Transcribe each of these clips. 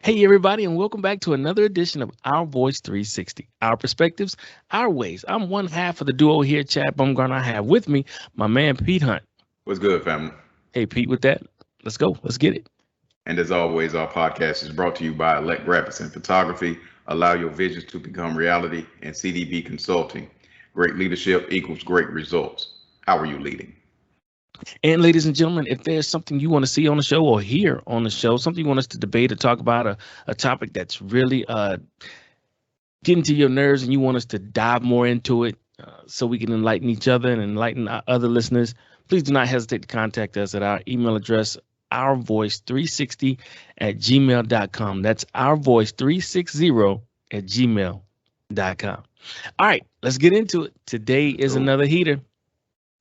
Hey, everybody, and welcome back to another edition of Our Voice 360, our perspectives, our ways. I'm one half of the duo here, Chad Bumgarner. I have with me my man, Pete Hunt. What's good, family? Hey, Pete, with that, let's go. Let's get it. And as always, our podcast is brought to you by Elect Graphics and Photography. Allow your visions to become reality, and CDB Consulting. Great leadership equals great results. How are you leading? And ladies and gentlemen, if there's something you want to see on the show or hear on the show, something you want us to debate or talk about, a topic that's really getting to your nerves and you want us to dive more into it so we can enlighten each other and enlighten our other listeners, please do not hesitate to contact us at our email address, ourvoice360 at gmail.com. That's ourvoice360 at gmail.com. All right, let's get into it. Today is Go. another heater.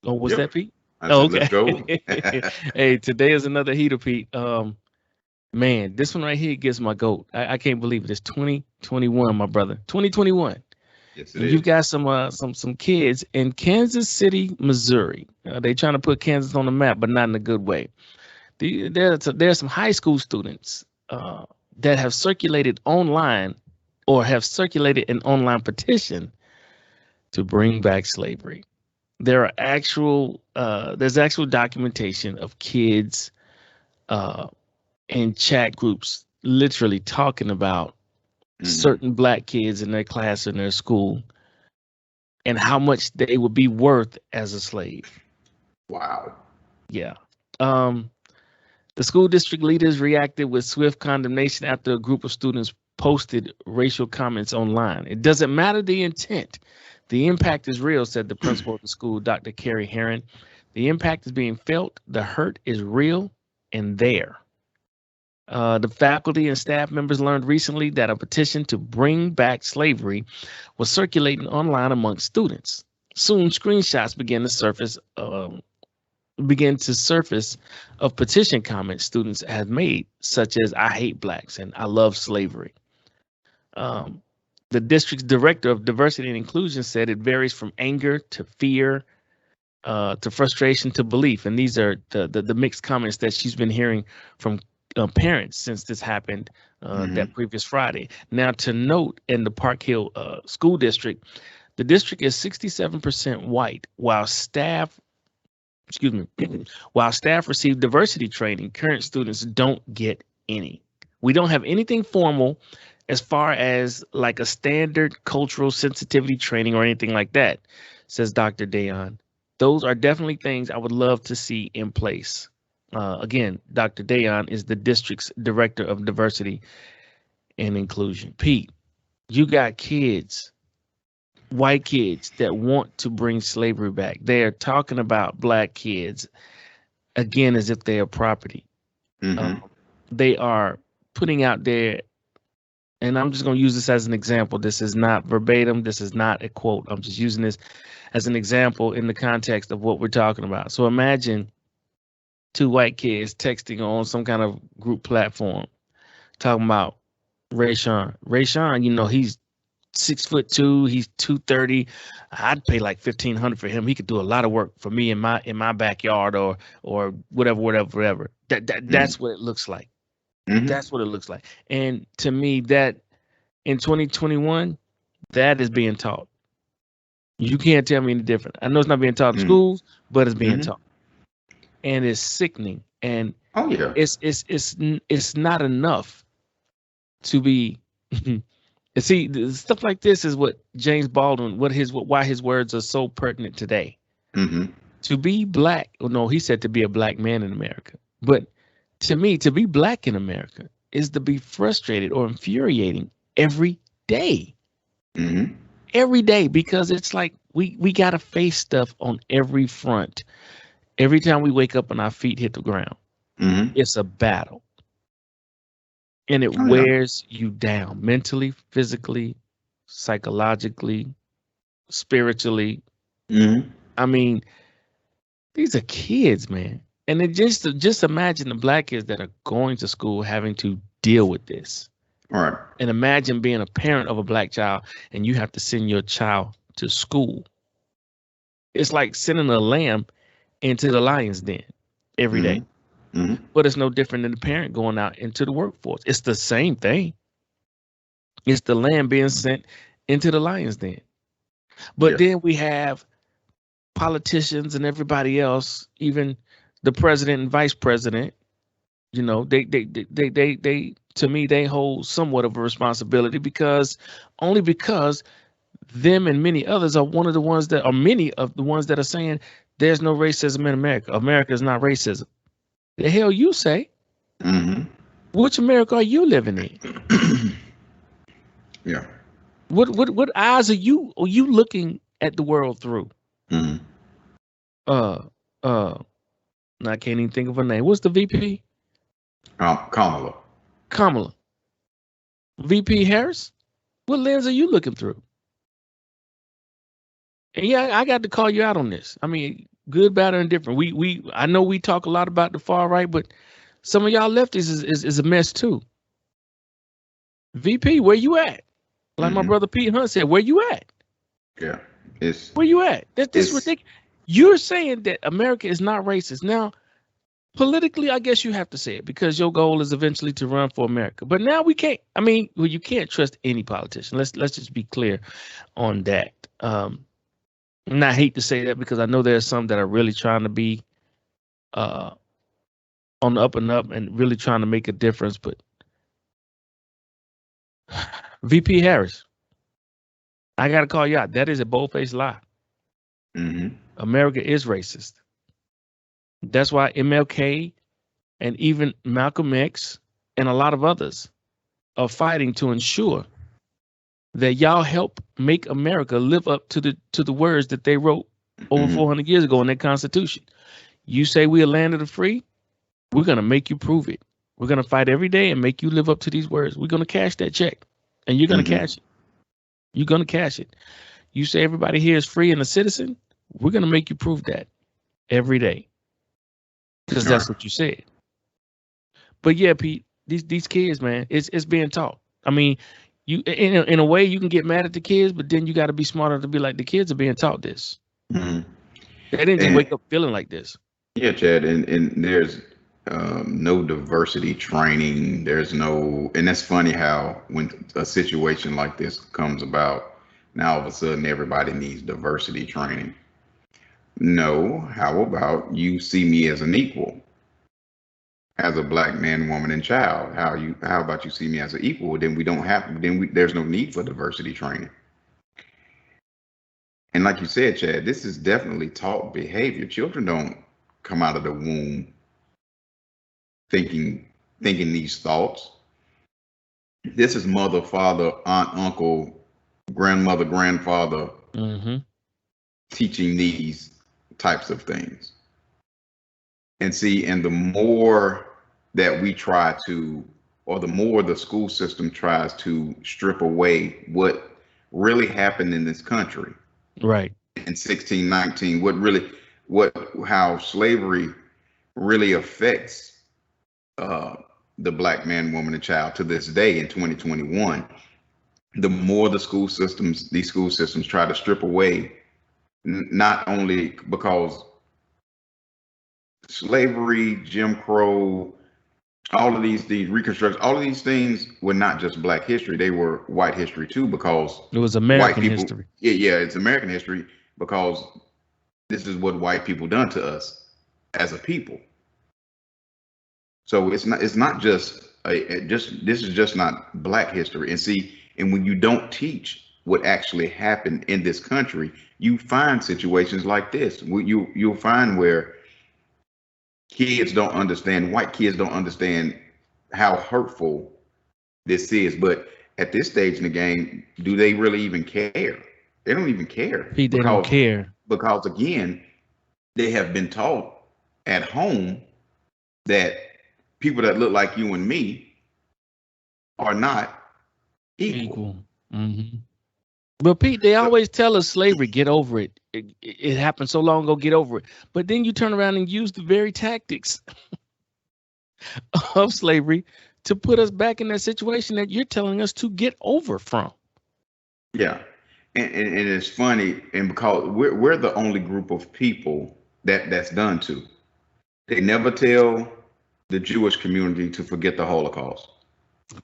Oh, what's Yep. that, Pete? I Oh, said, let's go. okay. Hey, today is another heater, Pete. Man, this one right here gets my goat. I can't believe it. It's 2021, my brother. 2021. Yes, it And you've is. got some kids in Kansas City, Missouri. They trying to put Kansas on the map, but not in a good way. There's some high school students that have circulated online or have circulated an online petition to bring back slavery. There's actual documentation of kids in chat groups literally talking about Hmm. certain black kids in their class in their school and how much they would be worth as a slave. Wow. Yeah. Um, the school district leaders reacted with swift condemnation after a group of students posted racial comments online. It doesn't matter the intent. The impact is real, said the principal of the school, Dr. Carrie Herron. The impact is being felt. The hurt is real and there. The faculty and staff members learned recently that a petition to bring back slavery was circulating online amongst students. Soon, screenshots began to surface of petition comments students had made, such as "I hate blacks" and "I love slavery." Um, the district's director of diversity and inclusion said it varies from anger to fear to frustration to belief, and these are the mixed comments that she's been hearing from parents since this happened Hmm. that previous Friday. Now, to note, in the Park Hill School District, the district is 67% white, while staff, excuse me, while staff receive diversity training, current students don't get any. We don't have anything formal as far as like a standard cultural sensitivity training or anything like that, says Dr. Dayon. Those are definitely things I would love to see in place. Again, Dr. Dayon is the district's director of diversity and inclusion. Pete, you got kids, white kids that want to bring slavery back. They are talking about black kids again as if they are property. Hmm. Um, they are putting out there, and I'm just going to use this as an example. This is not verbatim. This is not a quote. I'm just using this as an example in the context of what we're talking about. So imagine two white kids texting on some kind of group platform talking about Rayshawn. Rayshawn, he's 6'2", he's 230. I'd pay like 1,500 for him. He could do a lot of work for me in my backyard or whatever. That's what it looks like. Hmm. That's what it looks like. And to me, that in 2021, that is being taught. You can't tell me any different. I know it's not being taught in Hmm. schools, but it's being Hmm. taught, and it's sickening. And Oh, yeah. it's not enough to be. And see, stuff like this is what James Baldwin, why his words are so pertinent today. Hmm. To be black, oh no, he said to be a black man in America. But to me, to be black in America is to be frustrated or infuriating every day. Hmm. Every day, because it's like we gotta face stuff on every front. Every time we wake up and our feet hit the ground, Hmm. it's a battle. And it Oh, yeah. wears you down mentally, physically, psychologically, spiritually. Hmm. I mean, these are kids, man. And it just imagine the black kids that are going to school having to deal with this. All right. And imagine being a parent of a black child and you have to send your child to school. It's like sending a lamb into the lion's den every Hmm. day. But it's no different than the parent going out into the workforce. It's the same thing. It's the lamb being sent into the lion's den. But then we have politicians and everybody else, even the president and vice president. You know, they to me, they hold somewhat of a responsibility because them and many others are many of the ones that are saying there's no racism in America. America is not racism. The hell you say? Which America are you living in? Yeah. What eyes are you looking at the world through? I can't even think of her name. What's the VP? Kamala. VP Harris? What lens are you looking through? And yeah, I got to call you out on this. I mean, good, bad, or indifferent. I know we talk a lot about the far right, but some of y'all lefties is a mess too. VP, where you at? Like my brother Pete Hunt said, where you at? Yeah. Where you at? This is ridiculous. You're saying that America is not racist. Now, politically, I guess you have to say it because your goal is eventually to run for America. But now we can't. I mean, you can't trust any politician. Let's just be clear on that. And I hate to say that because I know there are some that are really trying to be on the up and up and really trying to make a difference. But VP Harris, I got to call you out. That is a bold-faced lie. America is racist. That's why MLK and even Malcolm X and a lot of others are fighting to ensure that y'all help make America live up to the words that they wrote over 400 years ago in their Constitution. You say we're a land of the free, we're going to make you prove it. We're going to fight every day and make you live up to these words. We're going to cash that check, and you're going to cash it. You're going to cash it. You say everybody here is free and a citizen, we're going to make you prove that every day because that's what you said. But yeah, Pete, these kids, man, it's being taught. I mean, you in a way you can get mad at the kids, but then you got to be smarter to be like the kids are being taught this. They didn't just wake up feeling like this. Yeah, Chad, and there's no diversity training. There's no, and that's funny how when a situation like this comes about, now all of a sudden everybody needs diversity training. No, how about you see me as an equal? As a black man, woman, and child, how about you see me as an equal? Then there's no need for diversity training. And like you said, Chad, this is definitely taught behavior. Children don't come out of the womb thinking these thoughts. This is mother, father, aunt, uncle, grandmother, grandfather teaching these types of things. And the more that we try to, or the more the school system tries to strip away what really happened in this country. Right. In 1619, how slavery really affects the black man, woman, and child to this day in 2021. The more these school systems try to strip away, not only because slavery, Jim Crow, all of these Reconstruction, all of these things were not just black history, they were white history too, because it was American history. Yeah, it's American history because this is what white people done to us as a people. So it's not just this is just not black history. And when you don't teach what actually happened in this country, you find situations like this. You'll find where white kids don't understand how hurtful this is. But at this stage in the game, do they really even care? They don't even care. They don't care. Because again, they have been taught at home that people that look like you and me are not equal. But Pete, they always tell us slavery, get over it. It happened so long ago, get over it. But then you turn around and use the very tactics of slavery to put us back in that situation that you're telling us to get over from. Yeah. And it's funny, and because we're the only group of people that's done to. They never tell the Jewish community to forget the Holocaust.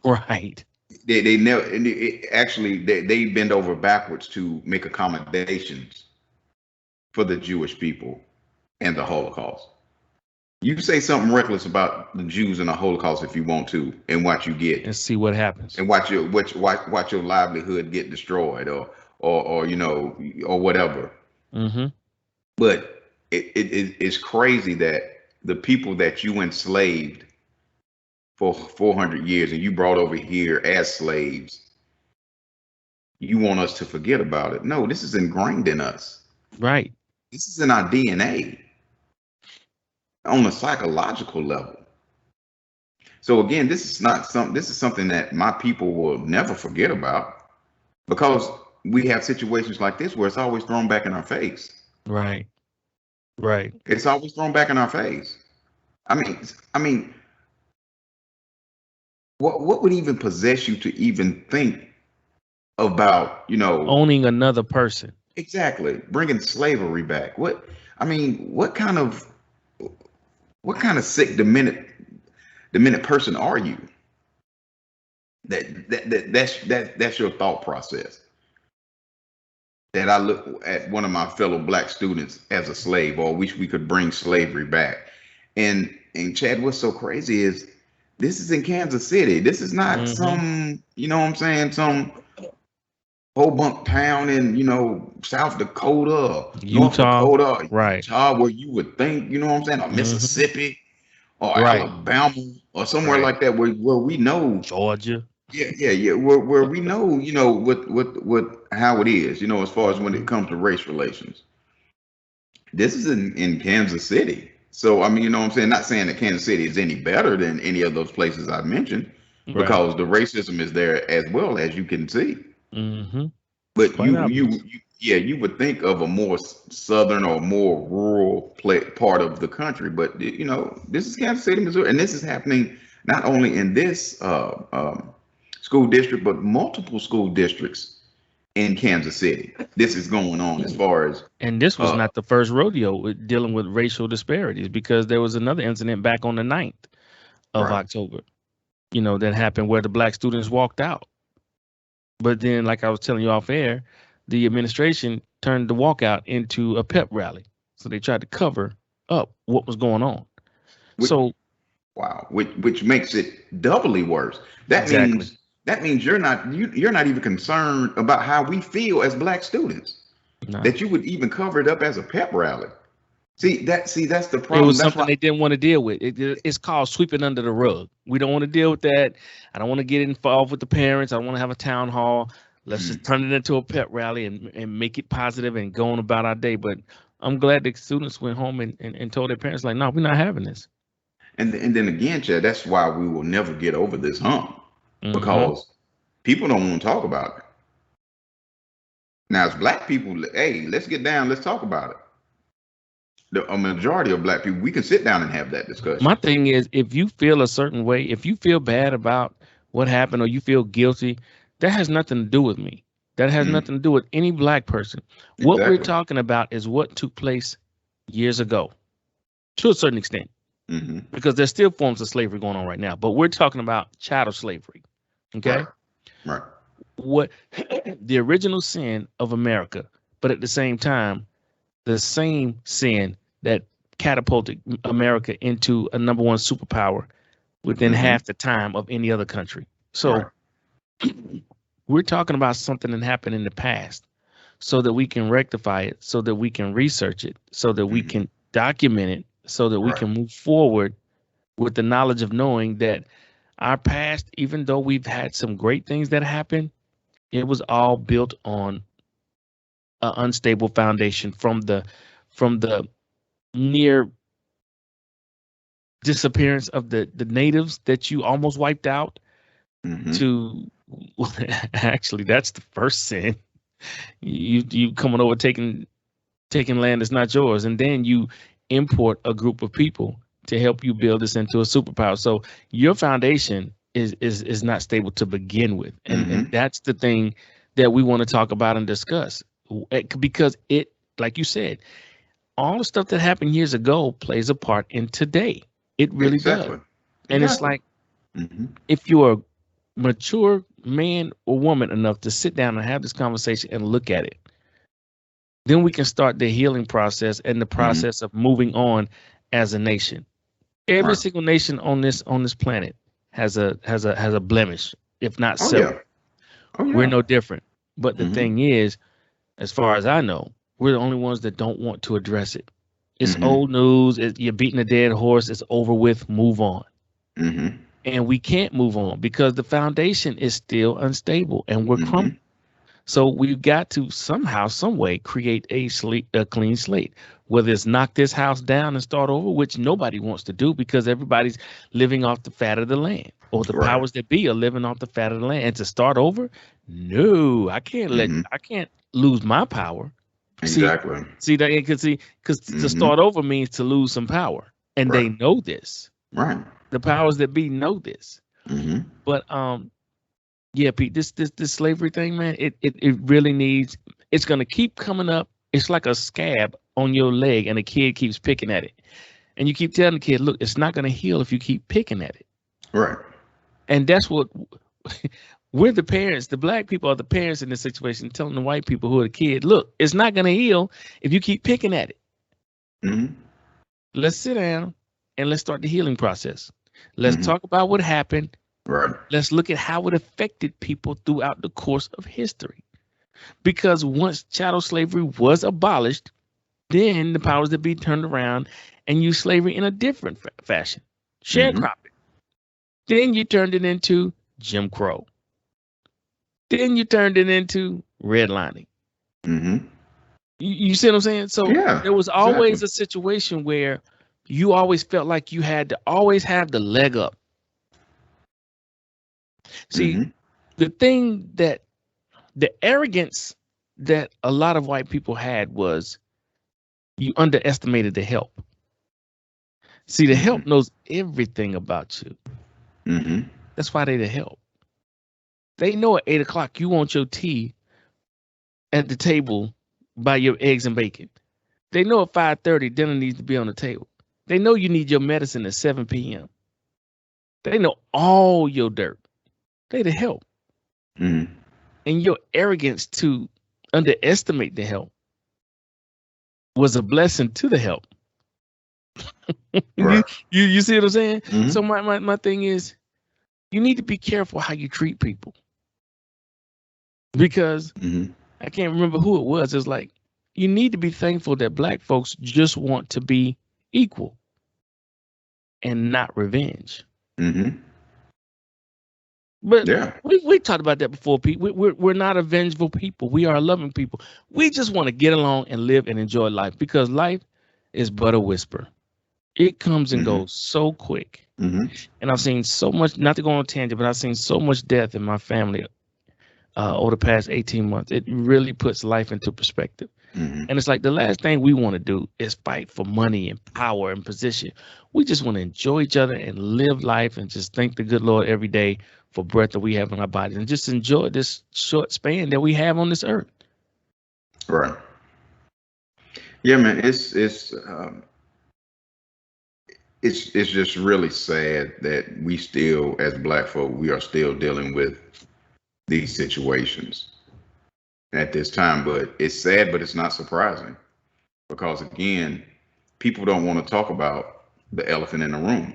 Right. They never, and actually they bend over backwards to make accommodations for the Jewish people and the Holocaust. You say something reckless about the Jews and the Holocaust if you want to, and what you get, And see what happens. and watch your livelihood get destroyed, or you know, or whatever. Mm-hmm. But it's crazy that the people that you enslaved for 400 years and you brought over here as slaves, you want us to forget about it. No, this is ingrained in us. Right. This is in our DNA on a psychological level. So again, this is something that my people will never forget about, because we have situations like this where it's always thrown back in our face. Right. Right. It's always thrown back in our face. I mean, what would even possess you to even think about, you know, owning another person? Exactly, bringing slavery back. What kind of sick, demented person are you? That's your thought process. That I look at one of my fellow black students as a slave, or wish we could bring slavery back. And Chad, what's so crazy is this is in Kansas City. This is not some, you know what I'm saying, some Hobunk town in, you know, South Dakota, North Dakota, right? Utah, where you would think, you know what I'm saying, or Mississippi, or Alabama, or somewhere like that, where we know Georgia. Yeah. Where we know, you know, what how it is, you know, as far as when it comes to race relations. This is in Kansas City. So I mean, you know what I'm saying? Not saying that Kansas City is any better than any of those places I mentioned, because the racism is there as well, as you can see. But you would think of a more southern or more rural part of the country, but you know, this is Kansas City, Missouri, and this is happening not only in this school district, but multiple school districts in Kansas City. This is going on as far as, and this was not the first rodeo with dealing with racial disparities, because there was another incident back on the 9th of October, you know, that happened where the black students walked out. But then, like I was telling you off air, the administration turned the walkout into a pep rally. So they tried to cover up what was going on. Which makes it doubly worse. That means you're not even concerned about how we feel as black students. No. That you would even cover it up as a pep rally. See, that's the problem. It was something they didn't want to deal with. It's called sweeping under the rug. We don't want to deal with that. I don't want to get involved with the parents. I want to have a town hall. Let's just turn it into a pep rally and make it positive and go on about our day. But I'm glad the students went home and told their parents, like, no, we're not having this. And then again, Chad, that's why we will never get over this hump, because people don't want to talk about it. Now, as black people, hey, let's get down. Let's talk about it. A majority of black people, we can sit down and have that discussion. My thing is, if you feel a certain way, if you feel bad about what happened or you feel guilty, that has nothing to do with me. That has nothing to do with any black person. Exactly. What we're talking about is what took place years ago, to a certain extent, because there's still forms of slavery going on right now. But we're talking about chattel slavery. Okay. Right. What the original sin of America, but at the same time, the same sin that catapulted America into a #1 superpower within half the time of any other country. So we're talking about something that happened in the past, so that we can rectify it, so that we can research it, so that we can document it, so that we can move forward with the knowledge of knowing that our past, even though we've had some great things that happened, it was all built on an unstable foundation from the near disappearance of the natives that you almost wiped out to actually that's the first sin. You coming over taking land that's not yours, and then you import a group of people to help you build this into a superpower. So your foundation is not stable to begin with, and that's the thing that we want to talk about and discuss, because it, like you said, all the stuff that happened years ago plays a part in today. It really does. And it's Exactly. like, Mm-hmm. if you're a mature man or woman enough to sit down and have this conversation and look at it, then we can start the healing process and the Mm-hmm. process of moving on as a nation. Every Right. single nation on this planet has a blemish, if not Oh yeah. several. Oh We're yeah. no different. But the Mm-hmm. thing is, as far as I know, we're the only ones that don't want to address it. It's Mm-hmm. old news. You're beating a dead horse. It's over with. Move on. Mm-hmm. And we can't move on because the foundation is still unstable and we're Mm-hmm. crumbling. So we've got to somehow, some way, create a clean slate. Whether it's knock this house down and start over, which nobody wants to do because everybody's living off the fat of the land, or the Right. powers that be are living off the fat of the land. And to start over, no, Mm-hmm. I can't lose my power. See, Exactly. see that because to Mm-hmm. start over means to lose some power, and Right. they know this. Right. The powers that be know this. Mm-hmm. But yeah, Pete, this slavery thing, man, it really needs. It's gonna keep coming up. It's like a scab on your leg, and the kid keeps picking at it, and you keep telling the kid, look, it's not gonna heal if you keep picking at it. Right. And that's what we're the parents. The black people are the parents in this situation, telling the white people who are the kid, look, it's not gonna heal if you keep picking at it. Mm-hmm. Let's sit down and let's start the healing process. Let's Mm-hmm. talk about what happened. Right. Let's look at how it affected people throughout the course of history. Because once chattel slavery was abolished, then the powers that be turned around and used slavery in a different fashion, Mm-hmm. sharecropping. Then you turned it into Jim Crow. Then you turned it into redlining. Mm-hmm. You see what I'm saying? So Yeah. there was always Exactly. a situation where you always felt like you had to always have the leg up. See, Mm-hmm. the thing that the arrogance that a lot of white people had was you underestimated the help. See, the Mm-hmm. help knows everything about you. Mm-hmm. That's why they the help. They know at 8 o'clock you want your tea at the table by your eggs and bacon. They know at 5:30 dinner needs to be on the table. They know you need your medicine at 7 p.m. They know all your dirt. They the help. Mm-hmm. And your arrogance to underestimate the help was a blessing to the help. you, Right. you see what I'm saying? So Mm-hmm. my thing is you need to be careful how you treat people because Mm-hmm. I can't remember who it was. It's like you need to be thankful that black folks just want to be equal and not revenge. Mm-hmm. But Yeah. we talked about that before, Pete. We're not a vengeful people. We are a loving people. We just want to get along and live and enjoy life because life is but a whisper. It comes and Mm-hmm. goes so quick. Mm-hmm. And I've seen so much, not to go on a tangent, but I've seen so much death in my family over the past 18 months. It really puts life into perspective. Mm-hmm. And it's like the last thing we want to do is fight for money and power and position. We just want to enjoy each other and live life and just thank the good Lord every day for breath that we have in our bodies and just enjoy this short span that we have on this earth. Right. Yeah, man. It's just really sad that we still, as black folk, we are still dealing with these situations at this time. But it's sad, but it's not surprising because again, people don't want to talk about the elephant in the room.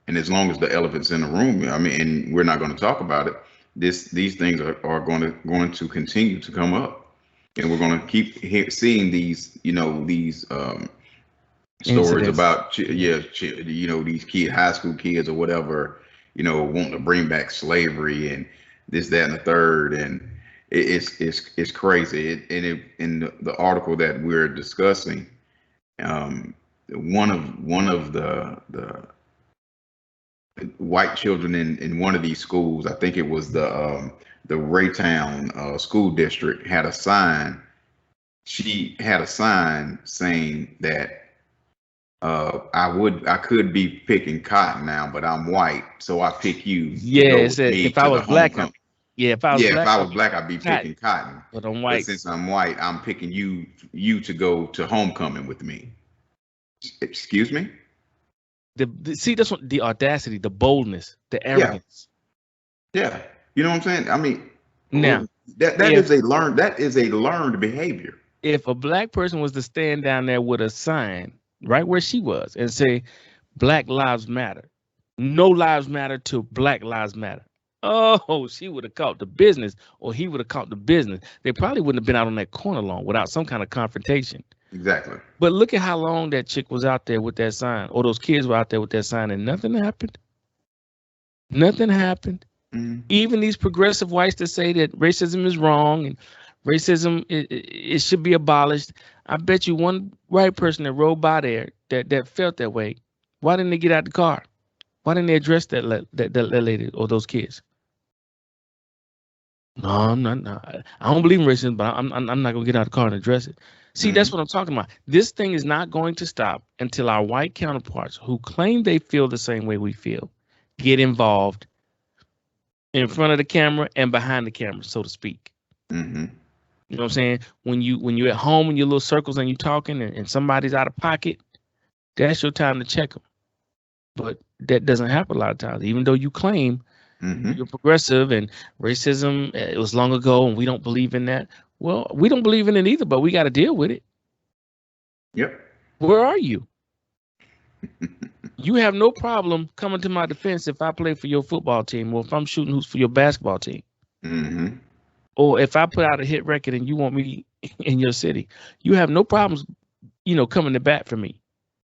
And as long as the elephant's in the room, I mean, and we're not going to talk about it, these things are going to continue to come up, and we're going to keep seeing these, these stories Incidents. about these high school kids or whatever, wanting to bring back slavery and this, that, and the third, and it's crazy. In the article that we're discussing, one of the white children in one of these schools, I think it was the Raytown school district, had a sign. She had a sign saying that I could be picking cotton now, but I'm white, so I pick you to Yeah, go it with said me if I to the was black, homecoming. if I was Yeah, if black, I I'd was be black, I'd be cotton, picking cotton. but I'm But white. since I'm white, I'm picking you to go to homecoming with me. Excuse me? See, that's what the audacity, the boldness, the Yeah, arrogance. yeah. You know what I'm saying? I mean, Now, that if is a learned behavior. if a black person was to stand down there with a sign right where she was and say, Black Lives Matter, no lives matter to Black Lives Matter. Oh, she would have caught the business, or he would have caught the business. They probably wouldn't have been out on that corner long without some kind of confrontation. Exactly. But look at how long that chick was out there with that sign, or those kids were out there with that sign, and nothing happened. Nothing happened. Mm-hmm. Even these progressive whites that say that racism is wrong and racism it should be abolished. I bet you one white person that rode by there that felt that way. Why didn't they get out the car? Why didn't they address that lady or those kids? No, I'm not. No, I don't believe in racism, but I'm not gonna get out of the car and address it. See, that's what I'm talking about. This thing is not going to stop until our white counterparts who claim they feel the same way we feel get involved in front of the camera and behind the camera, so to speak. Mm-hmm. You know what I'm saying? When you're at home in your little circles and you're talking and somebody's out of pocket, that's your time to check them. But that doesn't happen a lot of times, even though you claim you're progressive and racism, it was long ago and we don't believe in that. Well, we don't believe in it either, but we got to deal with it. Yep. Where are you? You have no problem coming to my defense if I play for your football team, or if I'm shooting hoops for your basketball team. Mm-hmm. Or if I put out a hit record and you want me in your city. You have no problems, coming to bat for me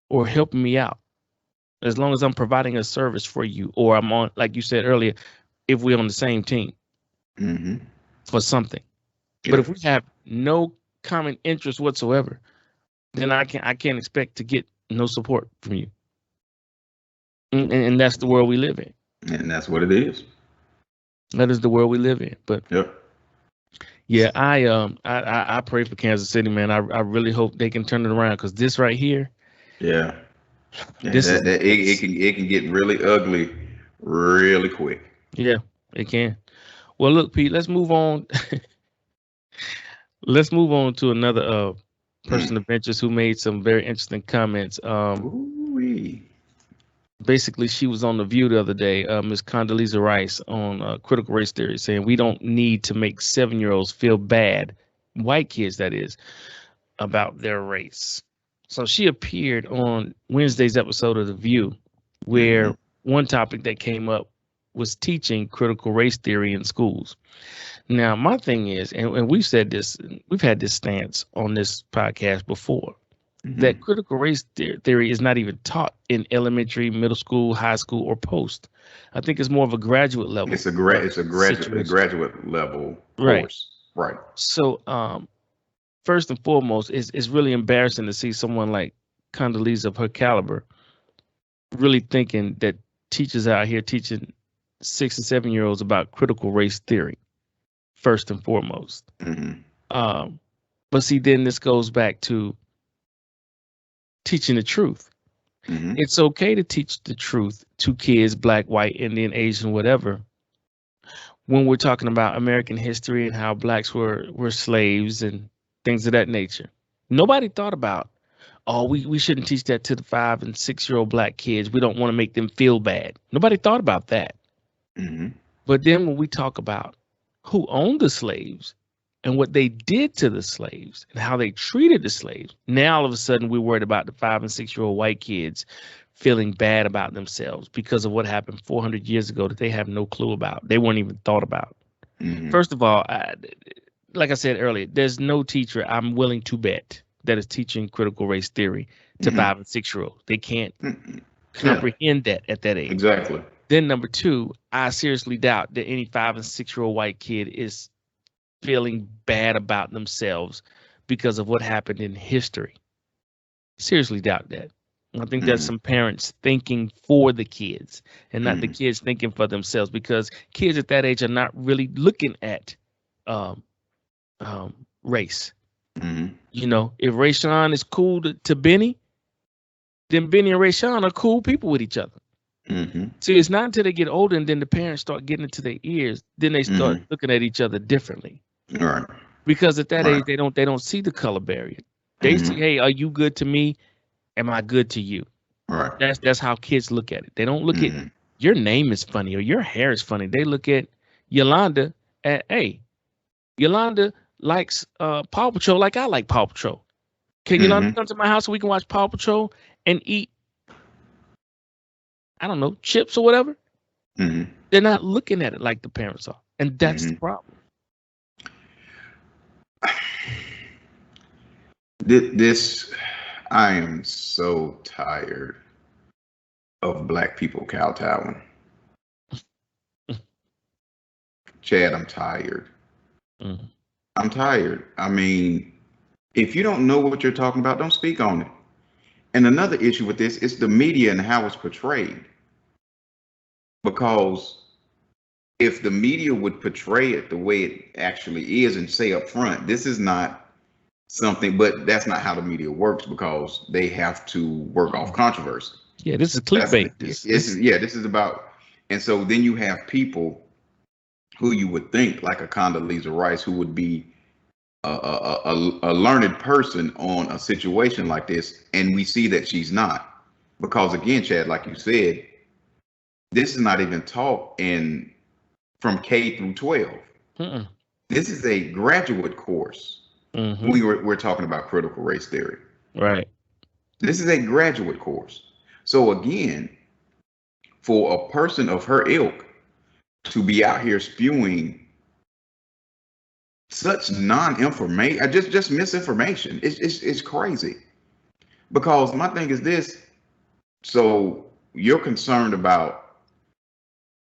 or helping me out, as long as I'm providing a service for you, or I'm on, like you said earlier, if we're on the same team for something. Yeah. But if we have no common interest whatsoever, then I can't expect to get no support from you. And that's the world we live in. And that's what it is. That is the world we live in. But yep. Yeah, I pray for Kansas City, man. I really hope they can turn it around, because this right here. Yeah. It can get really ugly really quick. Yeah, it can. Well, look, Pete, let's move on. Let's move on to another person of interest who made some very interesting comments. Basically, she was on The View the other day, Ms. Condoleezza Rice, on critical race theory, saying we don't need to make 7-year-olds feel bad, white kids that is, about their race. So she appeared on Wednesday's episode of The View, where one topic that came up was teaching critical race theory in schools. Now, my thing is, and we've said this, we've had this stance on this podcast before, that critical race theory is not even taught in elementary, middle school, high school, or post. I think it's more of a graduate level. It's a graduate level course. Right. So, first and foremost, it's really embarrassing to see someone like Condoleezza of her caliber really thinking that teachers out here teaching 6 and 7-year-olds about critical race theory, first and foremost. But see, then this goes back to teaching the truth. It's okay to teach the truth to kids, black, white, Indian, Asian, whatever, when we're talking about American history and how blacks were slaves and things of that nature. Nobody thought about, we shouldn't teach that to the 5 and 6-year-old black kids. We don't want to make them feel bad. Nobody thought about that. But then when we talk about who owned the slaves and what they did to the slaves and how they treated the slaves, now all of a sudden we're worried about the 5 and 6-year-old white kids feeling bad about themselves because of what happened 400 years ago that they have no clue about. They weren't even thought about. First of all, like I said earlier, there's no teacher I'm willing to bet that is teaching critical race theory to 5 and 6-year-olds. They can't comprehend that at that age. Exactly. Then number two, I seriously doubt that any 5 and 6-year-old white kid is feeling bad about themselves because of what happened in history. Seriously doubt that. I think there's some parents thinking for the kids and not the kids thinking for themselves, because kids at that age are not really looking at race. If Rayshawn is cool to Benny, then Benny and Rayshawn are cool people with each other. See, it's not until they get older and then the parents start getting into their ears, then they start looking at each other differently. Right. Because at that age they don't see the color barrier. They see, hey, are you good to me? Am I good to you? Right. That's how kids look at it. They don't look at Mm-hmm. your name is funny or your hair is funny. They look at Yolanda at, hey, Yolanda likes Paw Patrol like I like Paw Patrol. Can Yolanda Mm-hmm. come to my house so we can watch Paw Patrol and eat, I don't know, chips or whatever? Mm-hmm. They're not looking at it like the parents are. And that's the Mm-hmm. problem. This, I am so tired of black people kowtowing. Chad, I'm tired. Mm-hmm. I'm tired. I mean, if you don't know what you're talking about, don't speak on it. And another issue with this is the media and how it's portrayed. Because if the media would portray it the way it actually is and say up front, this is not something, but that's not how the media works because they have to work off controversy. Yeah, this is That's, clickbait. this is about, and so then you have people who you would think like a Condoleezza Rice, who would be a learned person on a situation like this, and we see that she's not, because again, Chad, like you said, this is not even taught in from K through 12. Mm-mm. This is a graduate course. Mm-hmm. We're talking about critical race theory. Right. This is a graduate course. So again, for a person of her ilk to be out here spewing such non-information, just misinformation, it's crazy. Because my thing is this: so you're concerned about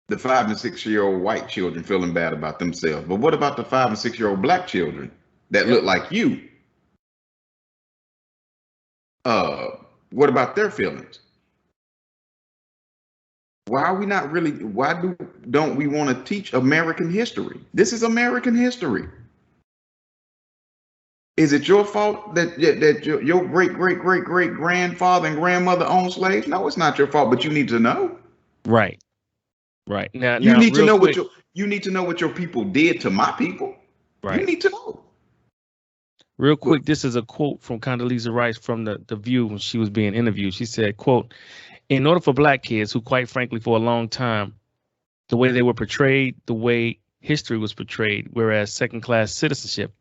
the 5 and 6 year old white children feeling bad about themselves, but what about the 5 and 6 year old black children that look like you? What about their feelings? Why are we not really? Don't we want to teach American history? This is American history. Is it your fault that your great grandfather and grandmother owned slaves? No, it's not your fault, but you need to know. Right. Right. Now, You need to real know quick, you need to know what your people did to my people. You right. need to know. Real quick, this is a quote from Condoleezza Rice from the View when she was being interviewed. She said, quote, "In order for black kids who, quite frankly, for a long time, the way they were portrayed, the way history was portrayed, whereas second-class citizenship.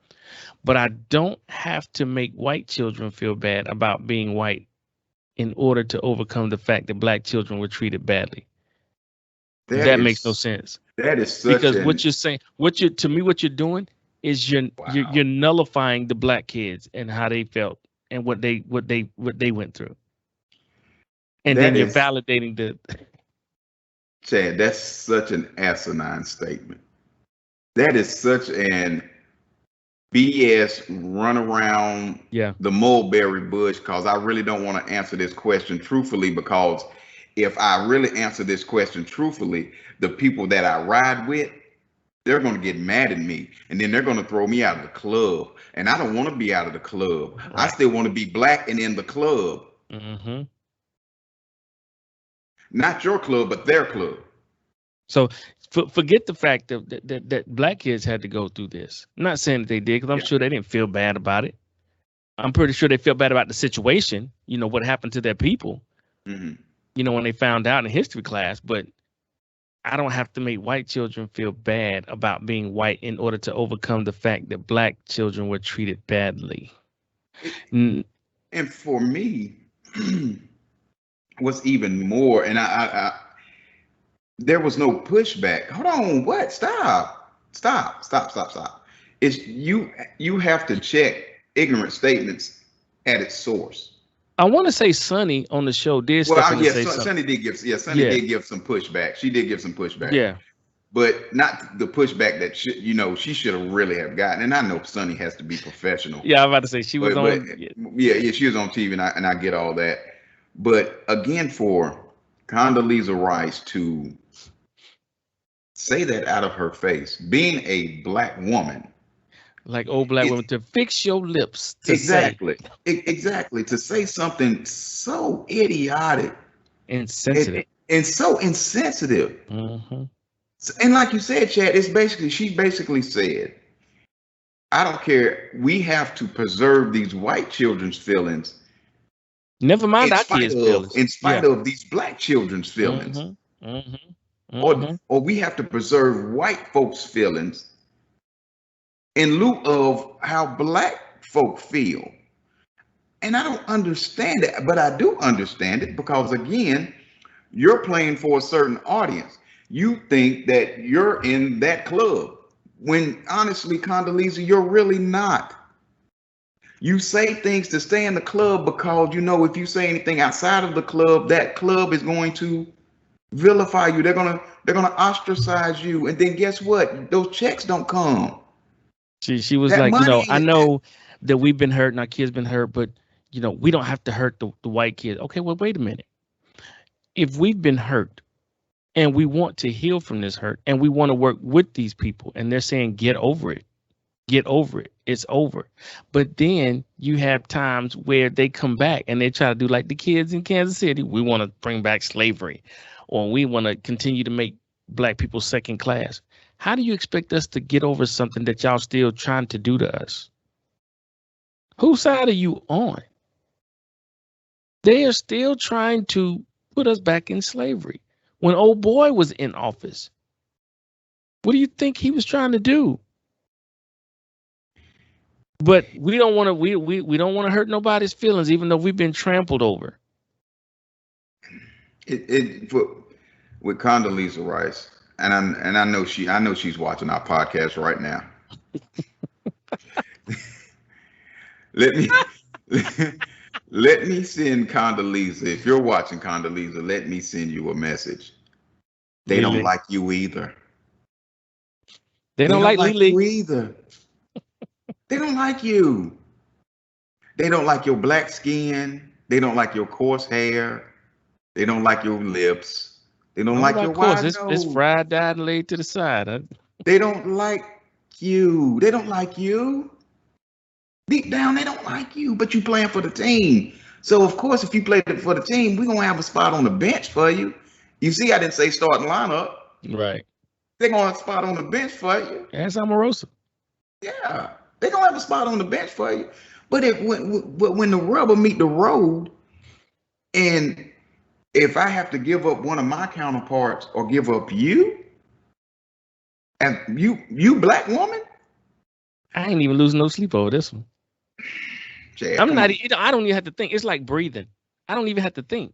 But I don't have to make white children feel bad about being white in order to overcome the fact that black children were treated badly." That makes no sense. That is such Because what you're saying, what you're doing is you're nullifying the black kids and how they felt and what they went through. And then you're validating the Chad, that's such an asinine statement. That is such an BS run around the mulberry bush, because I really don't want to answer this question truthfully, because if I really answer this question truthfully, the people that I ride with, they're going to get mad at me, and then they're going to throw me out of the club, and I don't want to be out of the club. Right. I still want to be black and in the club. Mm-hmm. Not your club, but their club. So forget the fact that black kids had to go through this. I'm not saying that they did, because I'm sure they didn't feel bad about it. I'm pretty sure they feel bad about the situation, what happened to their people, when they found out in history class. But I don't have to make white children feel bad about being white in order to overcome the fact that black children were treated badly. And for me, what's even more, and I there was no pushback. Hold on, what? Stop. It's you have to check ignorant statements at its source. I want to say Sonny on the show did step in to say something. Sonny did give did give some pushback. She did give some pushback. Yeah. But not the pushback that she should have really have gotten. And I know Sonny has to be professional. Yeah, I'm about to say she was on. She was on TV, and I get all that. But again, for Condoleezza Rice to say that out of her face, being a black woman, like old black women, to fix your lips. Exactly. To say something so idiotic, insensitive, and so insensitive. Mm-hmm. And like you said, Chad, she basically said, I don't care. We have to preserve these white children's feelings Never mind our kids' feelings. in spite of these black children's feelings. Mm-hmm. Mm-hmm. Or Mm-hmm. we have to preserve white folks' feelings in lieu of how black folk feel. And I don't understand it, but I do understand it because, again, you're playing for a certain audience. You think that you're in that club when honestly, Condoleezza, you're really not. You say things to stay in the club because you know if you say anything outside of the club, that club is going to vilify you. They're gonna ostracize you. And then guess what? Those checks don't come. She was That like, I money, know that we've been hurt and our kids been hurt, but we don't have to hurt the white kids. Okay, well, wait a minute. If we've been hurt and we want to heal from this hurt and we want to work with these people and they're saying, get over it. Get over it. It's over. But then you have times where they come back and they try to do like the kids in Kansas City. We want to bring back slavery, or we want to continue to make black people second class. How do you expect us to get over something that y'all still trying to do to us? Whose side are you on? They are still trying to put us back in slavery. When old boy was in office, what do you think he was trying to do? But we don't want to we don't want to hurt nobody's feelings, even though we've been trampled over. With Condoleezza Rice, and I know she's watching our podcast right now. let me let me send Condoleezza. If you're watching, Condoleezza, let me send you a message. They don't like you either. They don't like you either. They don't like you. They don't like your black skin. They don't like your coarse hair. They don't like your lips. They don't like your wide nose. It's fried, dyed, and laid to the side. Huh? They don't like you. They don't like you. Deep down, they don't like you, but you playing for the team. So, of course, if you play for the team, we're going to have a spot on the bench for you. You see, I didn't say starting lineup. Right. They're going to have a spot on the bench for you. That's Amorosa. Yeah. They're going to have a spot on the bench for you. But when the rubber meet the road, and if I have to give up one of my counterparts or give up you, and you black woman, I ain't even losing no sleep over this one. Chad, I'm not. I don't even have to think. It's like breathing. I don't even have to think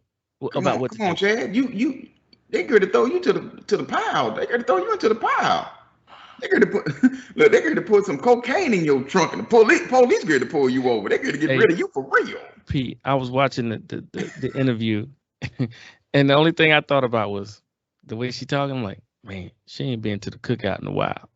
about what. Come on, Chad. They going to throw you to the pile. They going to throw you into the pile. They're going to put some cocaine in your trunk, and the police going to pull you over. They're going to get rid of you for real. Pete, I was watching the interview, and the only thing I thought about was the way she talking. I'm like, man, she ain't been to the cookout in a while.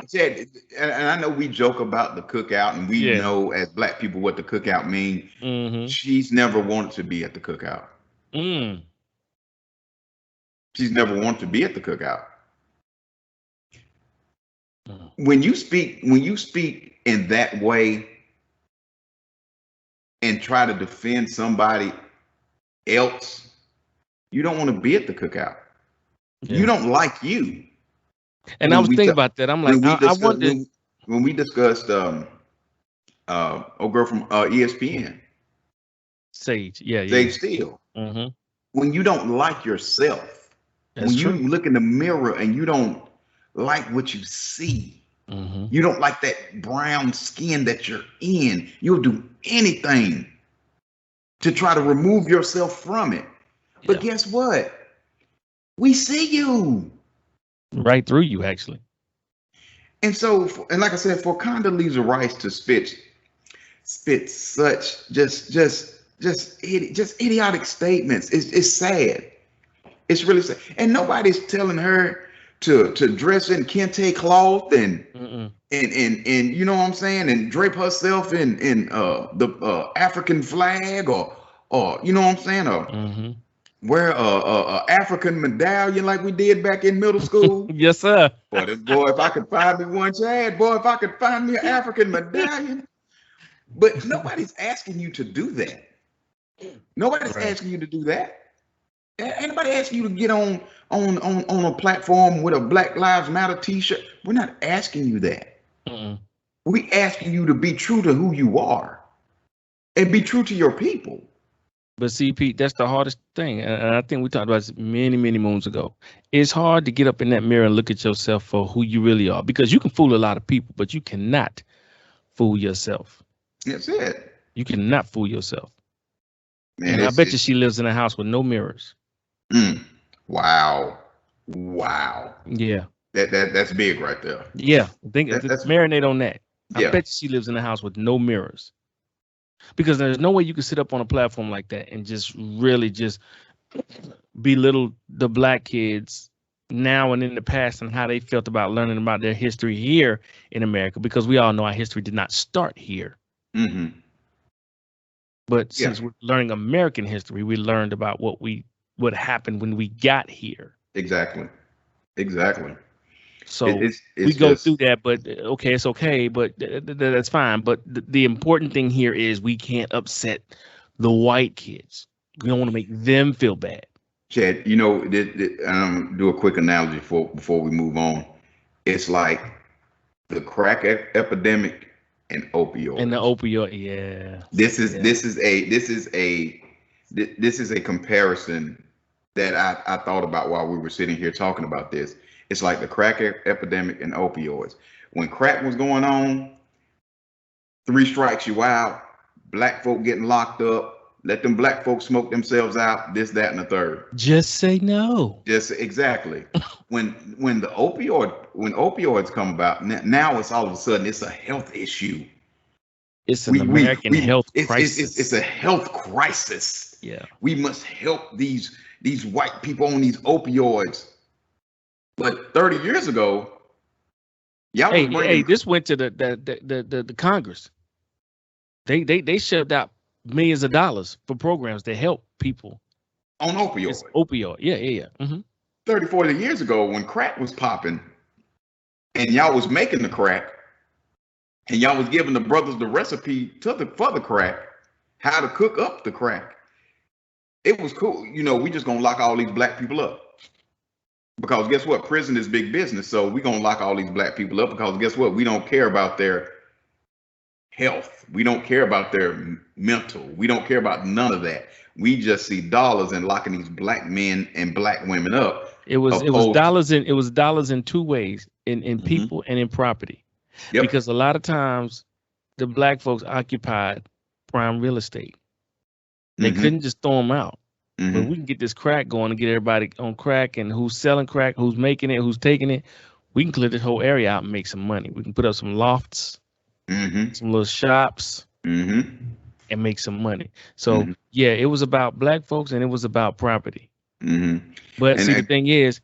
Chad, and I know we joke about the cookout, and we know as black people what the cookout means. Mm-hmm. She's never wanted to be at the cookout. She's never wanted to be at the cookout. When you speak in that way and try to defend somebody else, you don't want to be at the cookout. Yeah. You don't like you. And I was thinking about that. I'm like, I wondered when we discussed a girl from ESPN, Sage, Sage Steele. Mm-hmm. When you don't like yourself, when you look in the mirror and you don't like what you see, you don't like that brown skin that you're in, you'll do anything to try to remove yourself from it. But guess what? We see you. Right through you, actually. And so, and like I said, for Condoleezza Rice to spit such just idiotic statements, it's sad. It's really sad. And nobody's telling her to dress in kente cloth and you know what I'm saying, and drape herself in the African flag or you know what I'm saying, wear a African medallion like we did back in middle school. Yes, sir. Boy, if I could find me one, Chad, boy, if I could find me an African medallion. But nobody's asking you to do that. Nobody's asking you to do that. Anybody asking you to get on a platform with a Black Lives Matter t-shirt? We're not asking you that. We asking you to be true to who you are. and be true to your people. But see, Pete, that's the hardest thing. And I think we talked about this many, many moons ago. It's hard to get up in that mirror and look at yourself for who you really are, because you can fool a lot of people, but you cannot fool yourself. That's it. You cannot fool yourself. Man, and I bet you she lives in a house with no mirrors. Wow. Yeah. That's big right there. Yeah. Marinate on that. Yeah. I bet she lives in a house with no mirrors. Because there's no way you can sit up on a platform like that and just really just belittle the black kids now and in the past and how they felt about learning about their history here in America, because we all know our history did not start here. But since we're learning American history, we learned about what happened when we got here. Exactly. So we go through that, but it's okay, but that's fine. But the important thing here is we can't upset the white kids. We don't want to make them feel bad. Chad, do a quick analogy before we move on. It's like the crack epidemic and opioids. And the opioid, yeah. This is a comparison that I thought about while we were sitting here talking about this. It's like the crack epidemic and opioids. When crack was going on, 3 strikes you out, black folk getting locked up, let them black folks smoke themselves out, this, that, and the third. Just say no. Just exactly. when opioids come about, now it's all of a sudden it's a health issue. It's an American health crisis. It's a health crisis. Yeah. We must help these white people on these opioids. But 30 years ago, this went to the Congress. They shoved out millions of dollars for programs to help people on opioids. Yeah. 30, 40 years ago, when crack was popping, and y'all was making the crack, and y'all was giving the brothers the recipe for the crack, how to cook up the crack. It was cool. We just gonna lock all these black people up. Because guess what? Prison is big business. So we're going to lock all these black people up because guess what? We don't care about their health. We don't care about their mental. We don't care about none of that. We just see dollars and locking these black men and black women up. It was dollars in two ways, in people and in property. Yep. Because a lot of times the black folks occupied prime real estate. They couldn't just throw them out. But we can get this crack going and get everybody on crack, and who's selling crack, who's making it, who's taking it. We can clear this whole area out and make some money. We can put up some lofts, some little shops, and make some money. So it was about black folks and it was about property. But the thing is,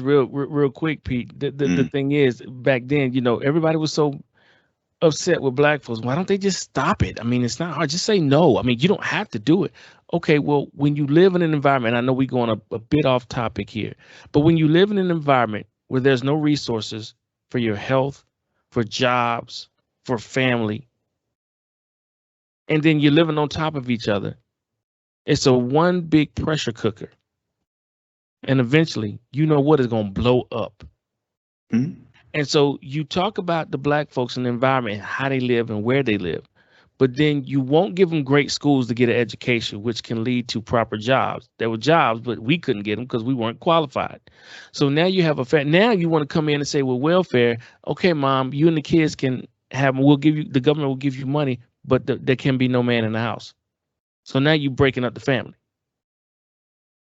real quick, Pete. The thing is, back then, everybody was so upset with black folks. Why don't they just stop it? I mean, it's not hard. Just say no. I mean, you don't have to do it. Okay, well, when you live in an environment, I know we're going a bit off topic here, but when you live in an environment where there's no resources for your health, for jobs, for family, and then you're living on top of each other, it's a one big pressure cooker. And eventually, what is going to blow up. And so you talk about the black folks in the environment, how they live and where they live, but then you won't give them great schools to get an education, which can lead to proper jobs. There were jobs, but we couldn't get them because we weren't qualified. So now you have now you want to come in and say, well, welfare. Okay, mom, you and the kids can have, the government will give you money, but there can be no man in the house. So now you're breaking up the family.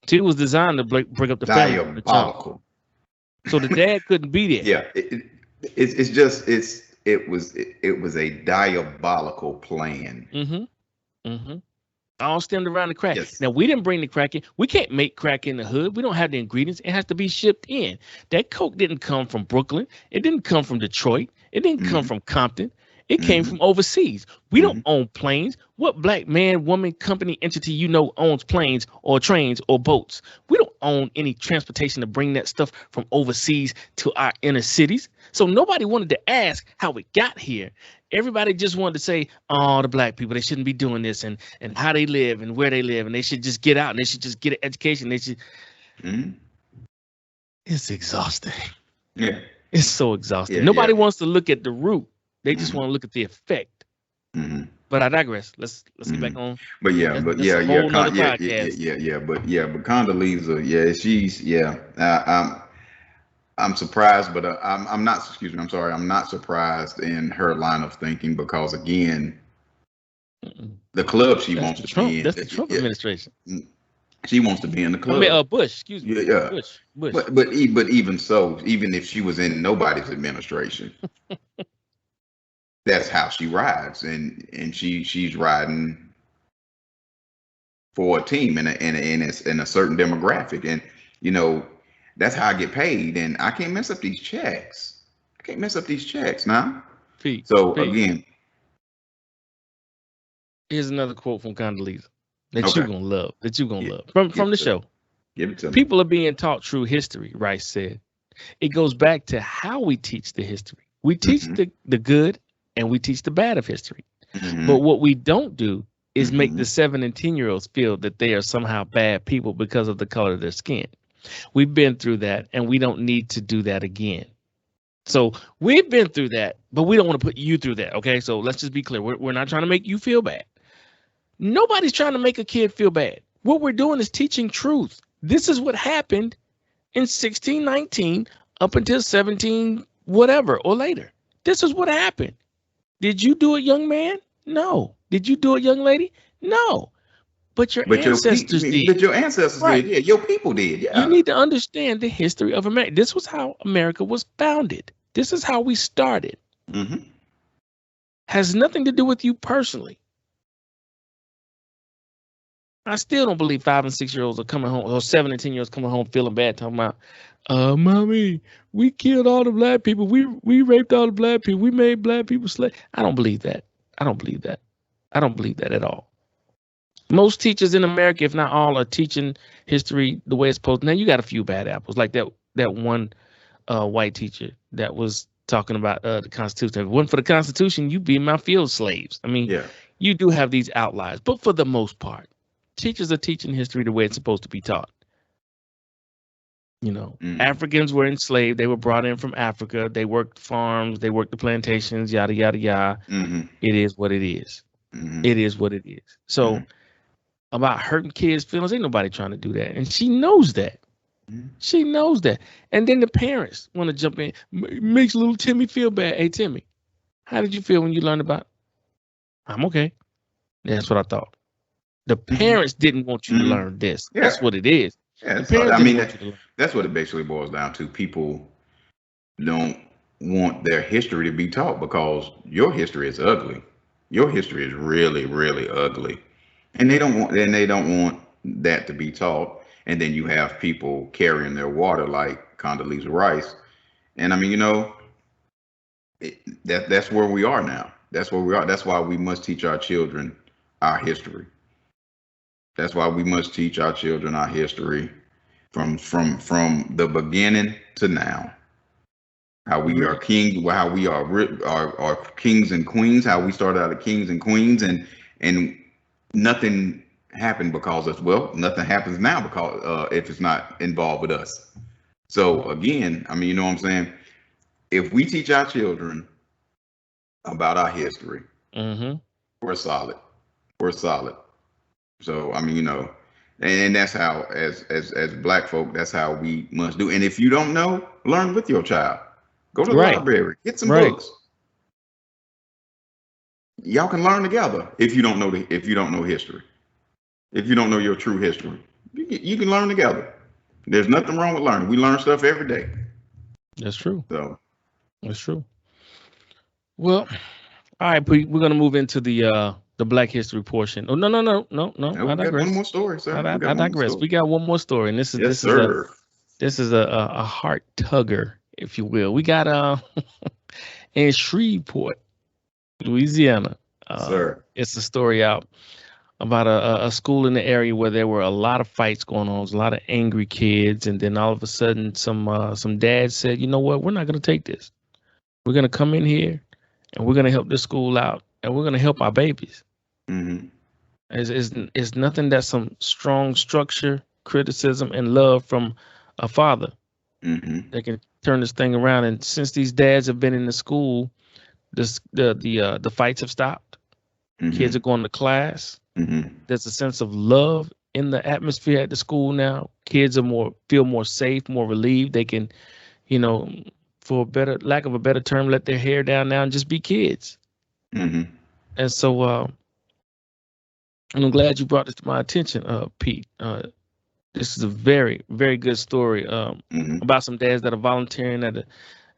See, it was designed to break up the family. Diabolical. So the dad couldn't be there. Yeah, it was a diabolical plan. All stemmed around the crack. Yes. Now, we didn't bring the crack in. We can't make crack in the hood. We don't have the ingredients. It has to be shipped in. That coke didn't come from Brooklyn. It didn't come from Detroit. It didn't come from Compton. It came from overseas. We don't own planes. What black man, woman, company, entity owns planes or trains or boats? We don't own any transportation to bring that stuff from overseas to our inner cities. So nobody wanted to ask how it got here. Everybody just wanted to say, oh, the black people, they shouldn't be doing this, and how they live and where they live, and they should just get out and they should just get an education. They should. It's exhausting. Yeah. It's so exhausting. Nobody wants to look at the root. They just want to look at the effect. But I digress. Let's get back on. But yeah, That's a whole nother podcast. but Condoleezza, I'm surprised, but I'm not. Excuse me. I'm sorry. I'm not surprised in her line of thinking because again, the club she wants to be in. That's the Trump administration. She wants to be in the club. I mean, Bush. Excuse me. Yeah. Bush. But even so, even if she was in nobody's administration, that's how she rides, and she's riding for a team in a certain demographic, and you know that's how I get paid, and I can't mess up these checks. Now. Again, here's another quote from Condoleezza that you're gonna love. From the show. Give it to me. People are being taught true history, Rice said. It goes back to how we teach the history. We teach the good and we teach the bad of history. But what we don't do is make the 7 and 10-year-olds feel that they are somehow bad people because of the color of their skin. We've been through that, and we don't need to do that again. So we've been through that, but we don't want to put you through that, okay? So let's just be clear. We're not trying to make you feel bad. Nobody's trying to make a kid feel bad. What we're doing is teaching truth. This is what happened in 1619 up until 17 whatever or later. This is what happened. Did you do it, young man? No. Did you do it, young lady? No. But your ancestors did. But your ancestors did. Yeah, your people did. Yeah. You need to understand the history of America. This was how America was founded. This is how we started. Has nothing to do with you personally. I still don't believe 5 and 6-year-olds are coming home, or 7 and 10-year-olds coming home feeling bad, talking about, mommy, we killed all the black people. We raped all the black people. We made black people slaves. I don't believe that. I don't believe that at all. Most teachers in America, if not all, are teaching history the way it's supposed. Now you got a few bad apples, like that one white teacher that was talking about the Constitution. If it wasn't for the Constitution, you'd be in my field slaves. I mean, you do have these outliers, but for the most part, teachers are teaching history the way it's supposed to be taught. You know, Africans were enslaved. They were brought in from Africa. They worked farms. They worked the plantations, yada, yada, yada. It is what it is. It is what it is. So about hurting kids' feelings, ain't nobody trying to do that. And she knows that. She knows that. And then the parents want to jump in. Makes little Timmy feel bad. Hey, Timmy, how did you feel when you learned about it? I'm okay. That's what I thought. The parents didn't want you to learn this. That's what it is. Yeah, that's what it basically boils down to. People don't want their history to be taught because your history is ugly. Your history is really, really ugly, and they don't want that to be taught. And then you have people carrying their water like Condoleezza Rice, and I mean, you know, that's where we are now. That's where we are. That's why we must teach our children our history. That's why we must teach our children our history from the beginning to now. How we are kings, how we are kings and queens, how we started out as kings and queens, and nothing happened because of, nothing happens now because if it's not involved with us. So again, I mean, you know what I'm saying? If we teach our children about our history, we're solid. We're solid. So I mean, you know, and that's how, as Black folk, that's how we must do. And if you don't know, learn with your child. Go to the library, get some books. Y'all can learn together. If you don't know history, if you don't know your true history, you can learn together. There's nothing wrong with learning. We learn stuff every day. That's true. So that's true. Well, all right, we're gonna move into the Black History portion. Oh no! I digress. One more story, sir. I digress. We got one more story, and this is a heart tugger, if you will. We got in Shreveport, Louisiana. Sir, it's a story out about a school in the area where there were a lot of fights going on. There was a lot of angry kids, and then all of a sudden, some dads said, "You know what? We're not going to take this. We're going to come in here, and we're going to help this school out, and we're going to help our babies." It's nothing that some strong structure, criticism, and love from a father that can turn this thing around. And since these dads have been in the school, the fights have stopped. Kids are going to class. Mm-hmm. There's a sense of love in the atmosphere at the school now. Kids are feel more safe, more relieved. They can, you know, for lack of a better term, let their hair down now and just be kids. Mm-hmm. And so I'm glad you brought this to my attention, Pete. This is a very, very good story Mm-hmm. about some dads that are volunteering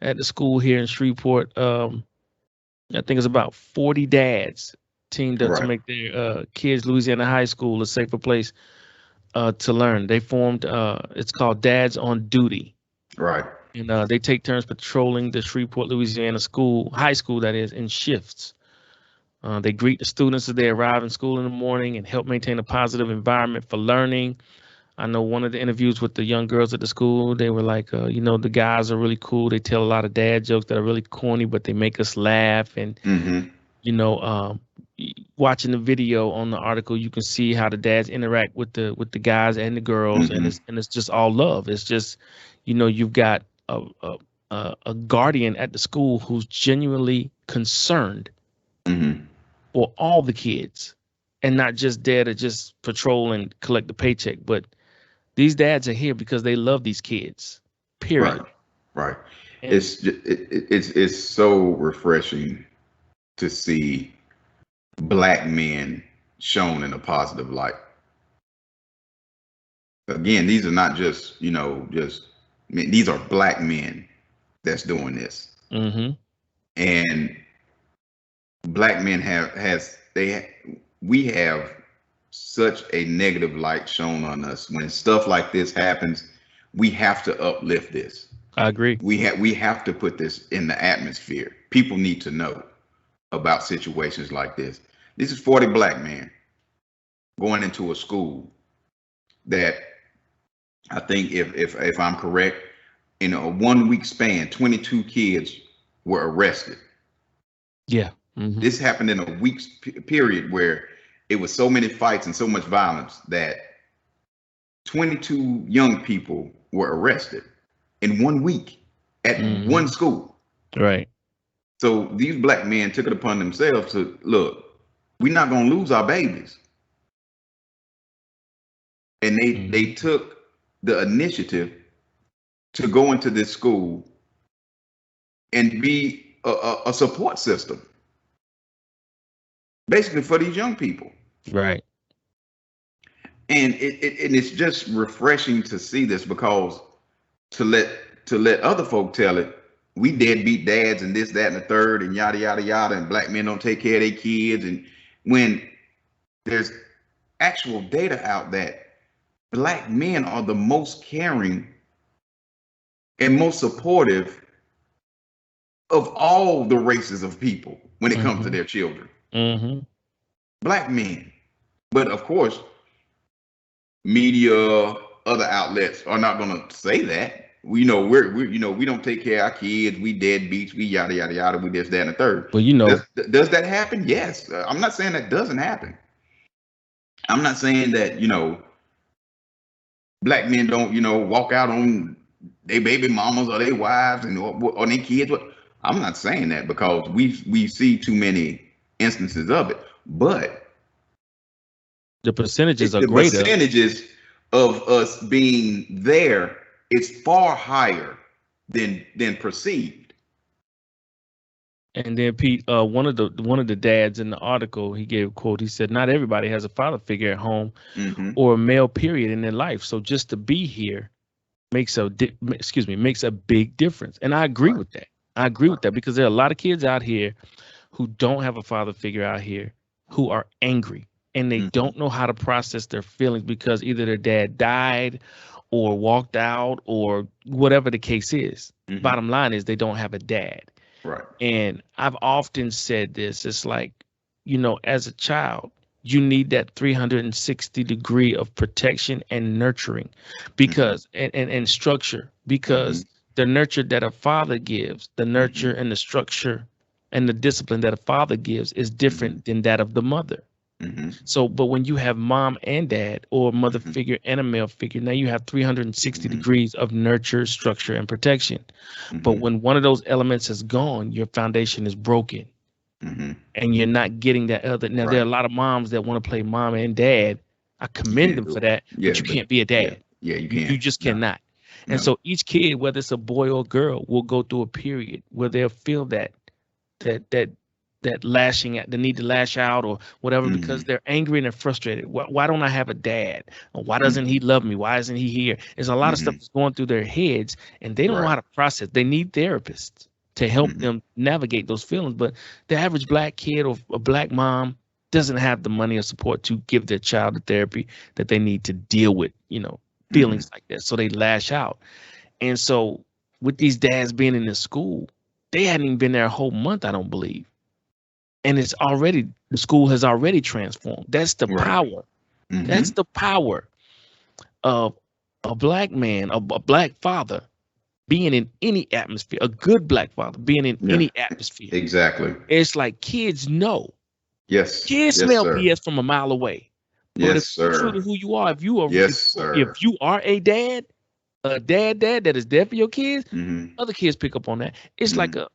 at the school here in Shreveport. I think it's about 40 dads teamed up to Right. make their kids Louisiana high school a safer place to learn. They formed it's called Dads on Duty. Right. And they take turns patrolling the Shreveport, Louisiana high school that is, in shifts. They greet the students as they arrive in school in the morning and help maintain a positive environment for learning. I know one of the interviews with the young girls at the school, they were like, the guys are really cool. They tell a lot of dad jokes that are really corny, but they make us laugh. And, Mm-hmm. watching the video on the article, you can see how the dads interact with the guys and the girls, and Mm-hmm. it's just all love. It's just, you've got a guardian at the school who's genuinely concerned Mm-hmm. for all the kids, and not just there to just patrol and collect the paycheck, but these dads are here because they love these kids. Right. Period. Right. And It's so refreshing to see black men shown in a positive light. Again, these are not just, these are black men that's doing this. mm-hmm. And black men we have such a negative light shown on us. When stuff like this happens, we have to uplift this. I agree. We have to put this in the atmosphere. People need to know about situations like this. This is 40 black men going into a school that, I think if I'm correct, in a 1 week span, 22 kids were arrested. Yeah. Mm-hmm. This happened in a week's period where it was so many fights and so much violence that 22 young people were arrested in 1 week at one school. Right. So these black men took it upon themselves to look, we're not going to lose our babies. And they took the initiative to go into this school and be a support system, basically, for these young people. Right. And it's just refreshing to see this, because to let other folk tell it, we deadbeat dads and this, that, and the third, and yada, yada, yada, and black men don't take care of their kids. And when there's actual data out that black men are the most caring and most supportive of all the races of people when it comes to their children. Mm-hmm. Black men. But of course, media, other outlets are not going to say that. We we don't take care of our kids. We deadbeats. We yada, yada, yada. We this, that, and the third. Well, does that happen? Yes. I'm not saying that doesn't happen. I'm not saying that, black men don't, walk out on their baby mamas or their wives and or their kids. I'm not saying that, because we see too many instances of it. But the percentages are greater. The percentages of us being there, it's far higher than perceived. And then Pete, one of the dads in the article, he gave a quote. He said, "Not everybody has a father figure at home or a male period in their life. So just to be here makes a big difference." And I agree with that. I agree with that, because there are a lot of kids out here who don't have a father figure out here, who are angry, and they don't know how to process their feelings because either their dad died or walked out or whatever the case is. Bottom line is they don't have a dad. Right. And I've often said this, it's like, as a child, you need that 360 degree of protection and nurturing, because and structure, because the nurture that a father gives, the nurture and the structure and the discipline that a father gives is different than that of the mother. So, but when you have mom and dad, or mother figure and a male figure, now you have 360 degrees of nurture, structure, and protection. But when one of those elements is gone, your foundation is broken. and you're not getting that other. Now, there are a lot of moms that want to play mom and dad. I commend them for that, but you can't be a dad. You just cannot. And so each kid, whether it's a boy or girl, will go through a period where they'll feel that lashing out, the need to lash out or whatever, because they're angry and they're frustrated. Why don't I have a dad? Or why doesn't he love me? Why isn't he here? There's a lot of stuff that's going through their heads, and they don't know how to process. They need therapists to help them navigate those feelings. But the average black kid or a black mom doesn't have the money or support to give their child the therapy that they need to deal with, feelings like that. So they lash out. And so with these dads being in the school, they hadn't even been there a whole month, I don't believe. And the school has already transformed. That's the power. That's the power of a black man, a black father being in any atmosphere, a good black father being in any atmosphere. Exactly. It's like kids know. Yes. Kids smell BS from a mile away. But Yes, sir. True to who you are, if you are a dad, that is there for your kids, other kids pick up on that. It's like a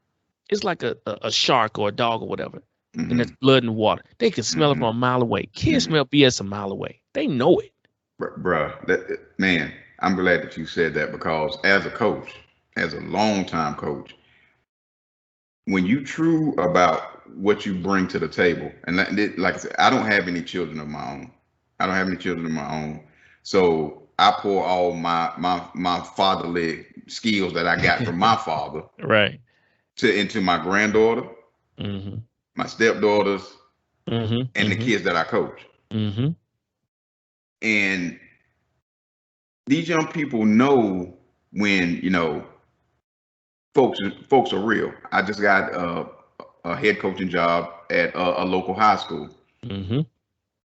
shark or a dog or whatever. And there's blood in the water. They can smell it from a mile away. Kids smell BS a mile away. They know it. Bruh, man, I'm glad that you said that, because as a coach, as a longtime coach, when you true about what you bring to the table, and like I said, I don't have any children of my own. So I pour all my fatherly skills that I got from my father into my granddaughter, my stepdaughters, and the kids that I coach. And these young people know when, folks are real. I just got a head coaching job at a local high school.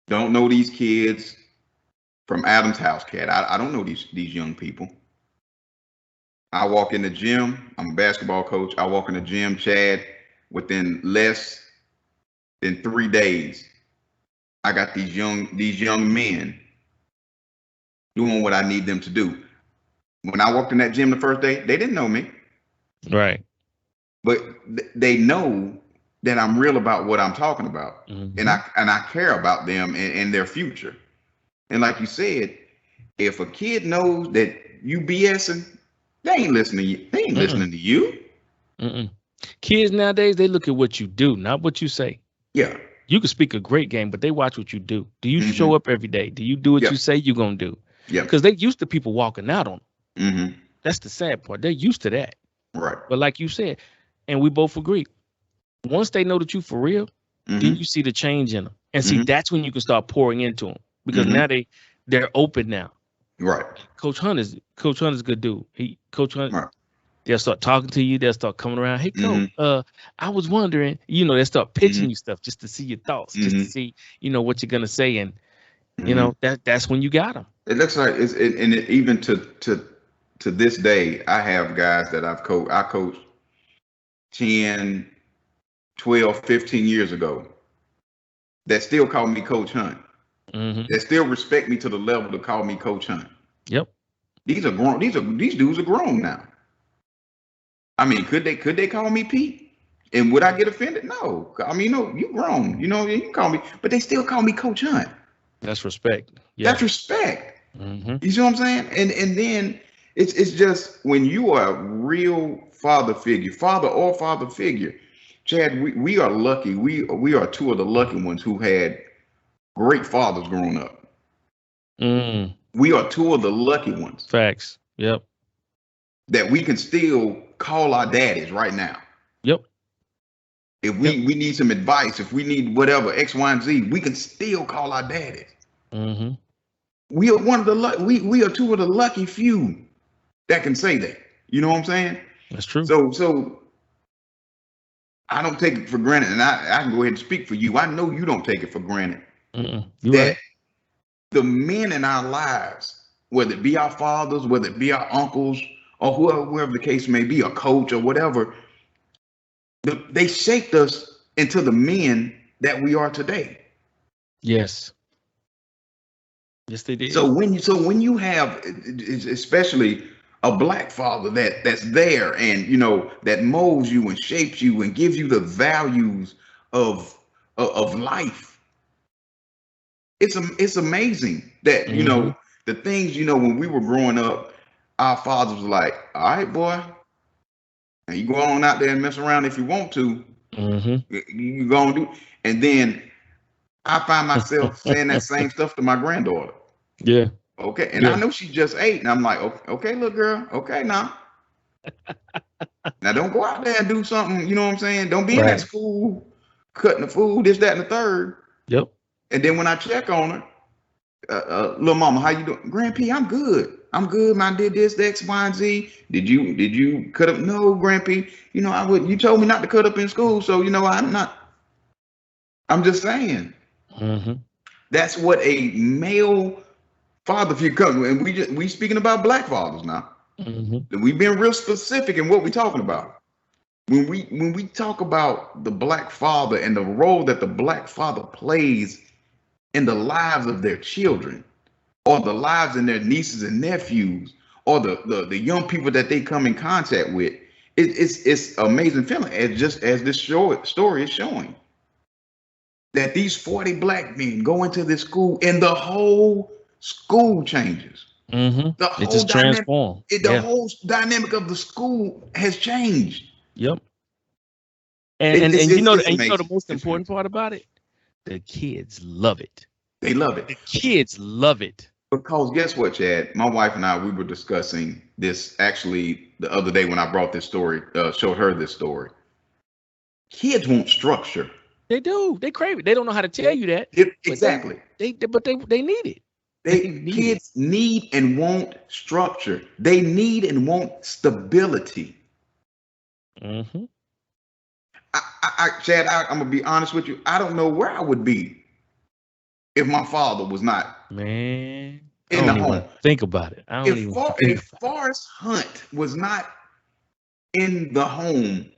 Don't know these kids from Adam's house, cat. I don't know these young people. I walk in the gym. I'm a basketball coach. I walk in the gym, Chad, within less than 3 days, I got these young men doing what I need them to do. When I walked in that gym the first day, they didn't know me. Right. But they know that I'm real about what I'm talking about. And I care about them and their future. And like you said, if a kid knows that you BSing, they ain't listening to you. They ain't listening to you. Kids nowadays, they look at what you do, not what you say. Yeah. You can speak a great game, but they watch what you do. Do you show up every day? Do you do what you say you're going to do? Yeah. Because they used to people walking out on them. That's the sad part. They're used to that. Right. But like you said, and we both agree, once they know that you for real, then you see the change in them. And see, that's when you can start pouring into them, because now they're open now. Right. Coach Hunt is a good dude. Coach Hunt, they'll start talking to you. They'll start coming around. Hey, Coach, I was wondering, they'll start pitching you stuff just to see your thoughts, just to see, what you're going to say. And, that's when you got them. It looks like it's, and even to this day, I have guys that I coached 10, 12, 15 years ago that still call me Coach Hunt. That still respect me to the level to call me Coach Hunt. Yep. These dudes are grown now. I mean, could they call me Pete? And would I get offended? No. I mean, you grown. You can call me, but they still call me Coach Hunt. That's respect. Yeah. That's respect. You see what I'm saying? And then it's just when you are a real father or father figure, Chad, we are lucky. We are two of the lucky ones who had great fathers growing up. We are two of the lucky ones. Facts. Yep. That we can still call our daddies right now. Yep. If we need some advice, if we need whatever, X, Y, and Z, we can still call our daddies. We are we are two of the lucky few that can say that. You know what I'm saying? That's true. So I don't take it for granted, and I can go ahead and speak for you. I know you don't take it for granted that the men in our lives, whether it be our fathers, whether it be our uncles, or whoever the case may be, a coach or whatever, they shaped us into the men that we are today. Yes. Yes, they did. So when you have, especially a black father that's there and that molds you and shapes you and gives you the values of life. It's amazing that the things when we were growing up, our fathers was like, all right, boy, and you go on out there and mess around if you want to. You go and do, and then I find myself saying that same stuff to my granddaughter. Yeah. Okay, and I know she's just 8, and I'm like, okay, little girl, okay, now don't go out there and do something. You know what I'm saying? Don't be in that school cutting the food, this, that, and the third. Yep. And then when I check on her, little mama, how you doing? Grandpa, I'm good. I'm good. I did this, the X, Y, and Z. Did you cut up? No, Grandpa. I would. You told me not to cut up in school, so I'm not. I'm just saying. That's what a male father figure comes. And we speaking about black fathers now. We've been real specific in what we're talking about. When we talk about the black father and the role that the black father plays in the lives of their children, or the lives of their nieces and nephews, or the young people that they come in contact with, it's amazing feeling. As this story is showing, that these 40 black men go into this school and the whole school changes. It just transformed. The whole dynamic of the school has changed. Yep. And the most important part about it, the kids love it. They love it. The kids love it. Because guess what, Chad? My wife and I, we were discussing this actually the other day when I brought this story, showed her this story. Kids want structure. They do. They crave it. They don't know how to tell you that. Exactly. But they need it. Kids need and want structure. They need and want stability. Chad, I'm gonna be honest with you. I don't know where I would be if my father was not in the home. Think about it. If Forrest Hunt was not in the home,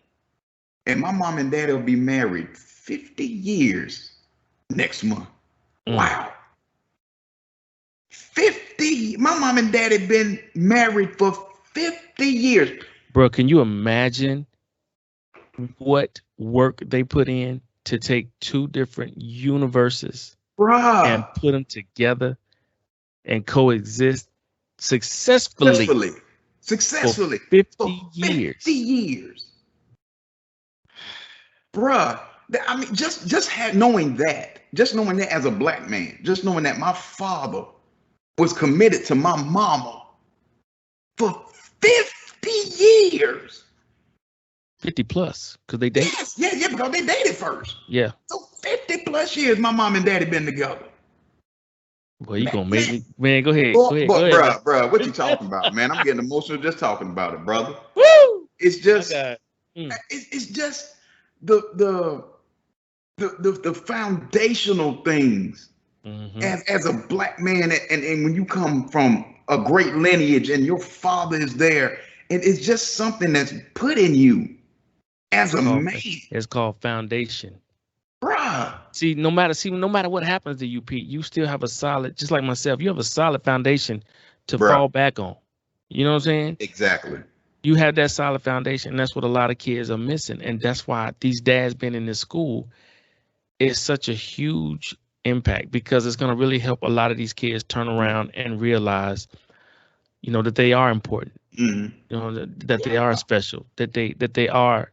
and my mom and daddy will be married 50 years next month. Wow. 50. My mom and daddy been married for 50 years. Bro, can you imagine what work they put in to take two different universes and put them together and coexist successfully for 50 years. 50 years. Bruh, I mean, just knowing that as a black man, just knowing that my father was committed to my mama for 50 years. 50 plus, because they dated. Yeah, because they dated first. Yeah. So 50 plus years my mom and daddy been together. Well, you gonna make me, man, go ahead. Bro, what you talking about, man? I'm getting emotional just talking about it, brother. Woo! It's just it's just the foundational things as a black man, and when you come from a great lineage and your father is there, and it's just something that's put in you as a man. It's called foundation. Bruh. See, no matter what happens to you, Pete, you still have a solid, just like myself, you have a solid foundation to fall back on. You know what I'm saying? Exactly. You have that solid foundation, and that's what a lot of kids are missing. And that's why these dads being in this school is such a huge impact, because it's going to really help a lot of these kids turn around and realize, that they are important, that they are special, that they are,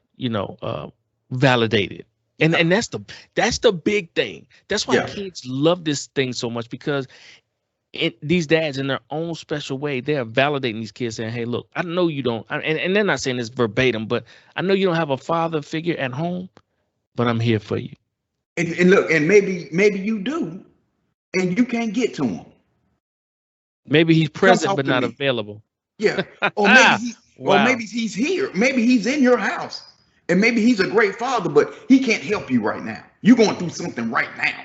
validated. And that's the big thing. That's why kids love this thing so much, because these dads, in their own special way, they are validating these kids, saying, hey, look, I know you don't, and they're not saying this verbatim, but I know you don't have a father figure at home, but I'm here for you. And look, and maybe you do, and you can't get to him. Maybe he's present but not available. Yeah. Or maybe he's here. Maybe he's in your house. And maybe he's a great father, but he can't help you right now. You're going through something right now.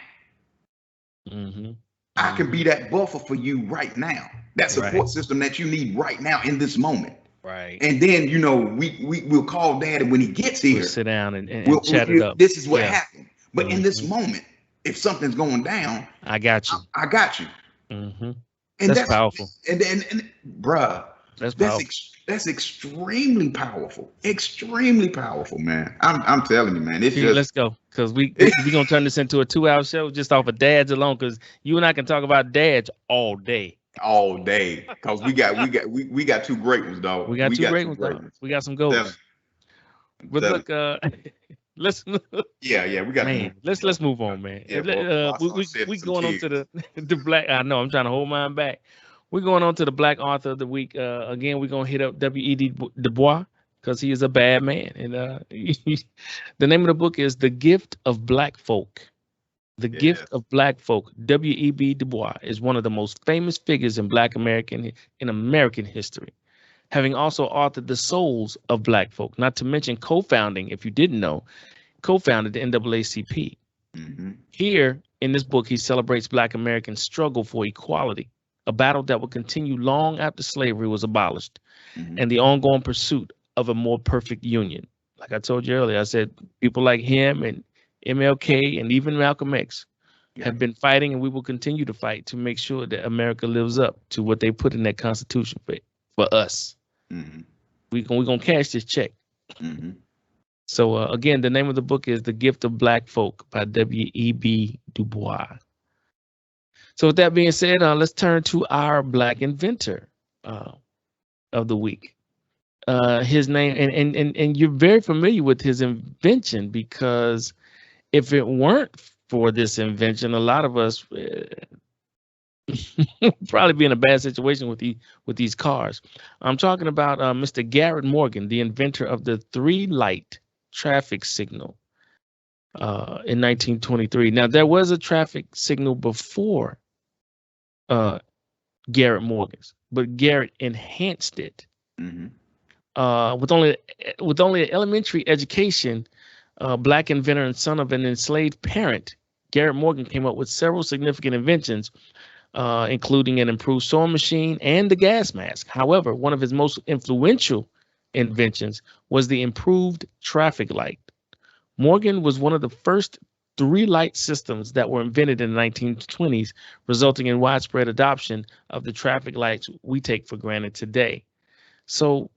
I can be that buffer for you right now. That support system that you need right now in this moment. Right. And then, we'll call daddy when he gets here. We'll sit down and chat it up. This is what happened. But in this moment, if something's going down, I got you. I got you. And that's powerful. And bruh, That's powerful. That's extremely powerful. Extremely powerful, man. I'm telling you, man. It's Dude, just let's go, because we gonna turn this into a 2-hour show just off of dads alone, because you and I can talk about dads all day. all day. Cause we got two great ones, dog. We got two great ones, dog. We got some goats. But Telling look, let's yeah, we got to move. man, let's move on, man. Yeah, bro, We going on to the black. I know I'm trying to hold mine back. We're going on to the Black Author of the Week. Again, we're gonna hit up W.E.B. Du Bois, because he is a bad man. And the name of the book is The Gift of Black Folk. The Gift of Black Folk. W.E.B. Du Bois is one of the most famous figures in American history, having also authored The Souls of Black Folk, not to mention co-founding, if you didn't know, co-founded the NAACP. Mm-hmm. Here in this book, he celebrates Black Americans' struggle for equality, a battle that will continue long after slavery was abolished, and the ongoing pursuit of a more perfect union. Like I told you earlier, I said people like him and MLK and even Malcolm X have been fighting, and we will continue to fight to make sure that America lives up to what they put in that Constitution for us. We're gonna cash this check. So again, the name of the book is The Gift of Black Folk by W.E.B. Du Bois. So with that being said, let's turn to our Black inventor of the week. His name, and you're very familiar with his invention, because if it weren't for this invention, a lot of us probably be in a bad situation with these cars. I'm talking about Mr. Garret Morgan, the inventor of the 3-light traffic signal in 1923. Now, there was a traffic signal before Garret Morgan's, but Garret enhanced it. With only an elementary education, Black inventor and son of an enslaved parent, Garret Morgan came up with several significant inventions, including an improved sewing machine and the gas mask. However, one of his most influential inventions was the improved traffic light. Morgan was one of the first 3-light systems that were invented in the 1920s, resulting in widespread adoption of the traffic lights we take for granted today. So,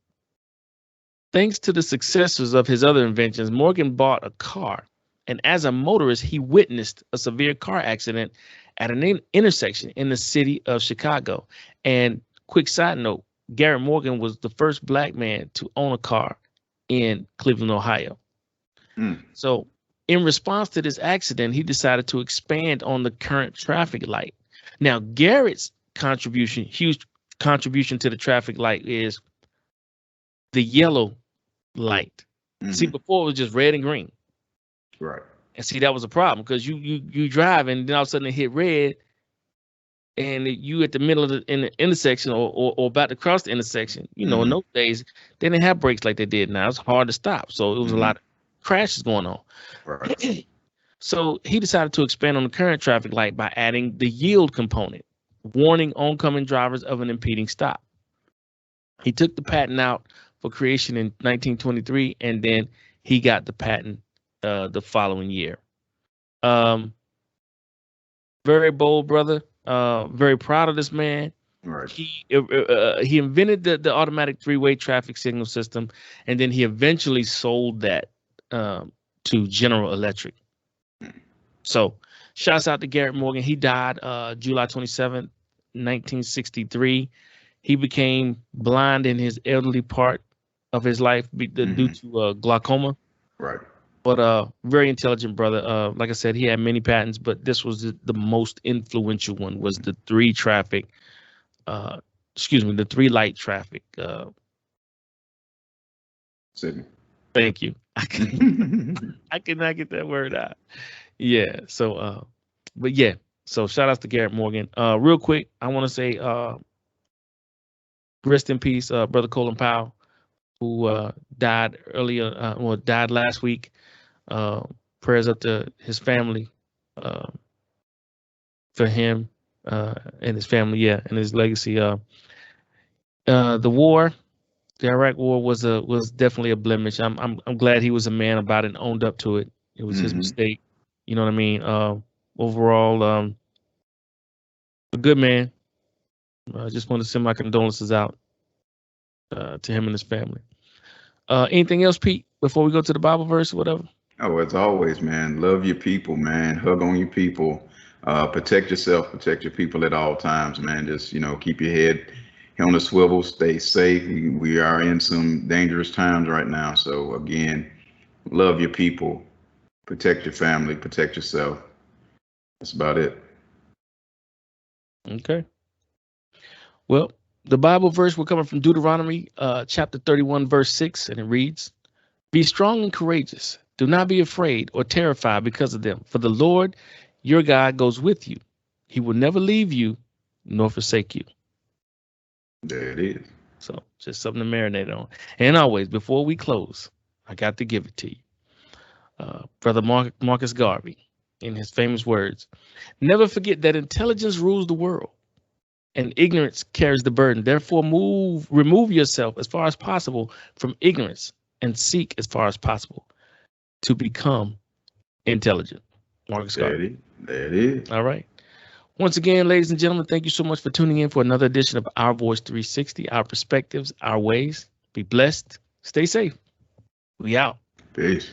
thanks to the successors of his other inventions, Morgan bought a car, and as a motorist, he witnessed a severe car accident at an intersection in the city of Chicago. And quick side note, Garret Morgan was the first Black man to own a car in Cleveland, Ohio. So in response to this accident, he decided to expand on the current traffic light. Now, Garrett's contribution, huge contribution to the traffic light, is the yellow light. See, before it was just red and green. Right. And see, that was a problem, because you drive and then all of a sudden it hit red, and you at the middle of the intersection or about to cross the intersection. You know, in those days, they didn't have brakes like they did now. It's hard to stop. So it was a lot of crashes going on. Right. So he decided to expand on the current traffic light by adding the yield component, warning oncoming drivers of an impeding stop. He took the patent out for creation in 1923, and then he got the patent the following year. Very bold brother. Very proud of this man. Right. He invented the automatic 3-way traffic signal system, and then he eventually sold that to General Electric. So, shouts out to Garret Morgan. He died July 27th, 1963. He became blind in his elderly part of his life due to glaucoma. Right. But very intelligent brother. Like I said, he had many patents, but this was the most influential one, was the 3-light traffic. Signal. Thank you. I cannot get that word out. Yeah. So, but yeah. So shout out to Garret Morgan. Real quick, I want to say, rest in peace, Brother Colin Powell, who died died last week. Prayers up to his family, for him, and his family, and his legacy. The war, the Iraq War, was definitely a blemish. I'm glad he was a man about it and owned up to it. It was his mistake. You know what I mean? Overall, a good man. I just want to send my condolences out to him and his family. Anything else, Pete, before we go to the Bible verse or whatever? Oh, as always, man, love your people, man. Hug on your people. Protect yourself, protect your people at all times, man. Just, keep your head on the swivel, stay safe. We are in some dangerous times right now. So again, love your people, protect your family, protect yourself. That's about it. Okay. Well, the Bible verse we're coming from Deuteronomy chapter 31, verse 6, and it reads, "Be strong and courageous. Do not be afraid or terrified because of them, for the Lord your God goes with you. He will never leave you nor forsake you." There it is. So just something to marinate on. And always, before we close, I got to give it to you. Brother Marcus Garvey, in his famous words, "Never forget that intelligence rules the world and ignorance carries the burden. Therefore, remove yourself as far as possible from ignorance and seek as far as possible to become intelligent." Marcus Garvey. There it is. All right. Once again, ladies and gentlemen, thank you so much for tuning in for another edition of Our Voice 360, our perspectives, our ways. Be blessed. Stay safe. We out. Peace.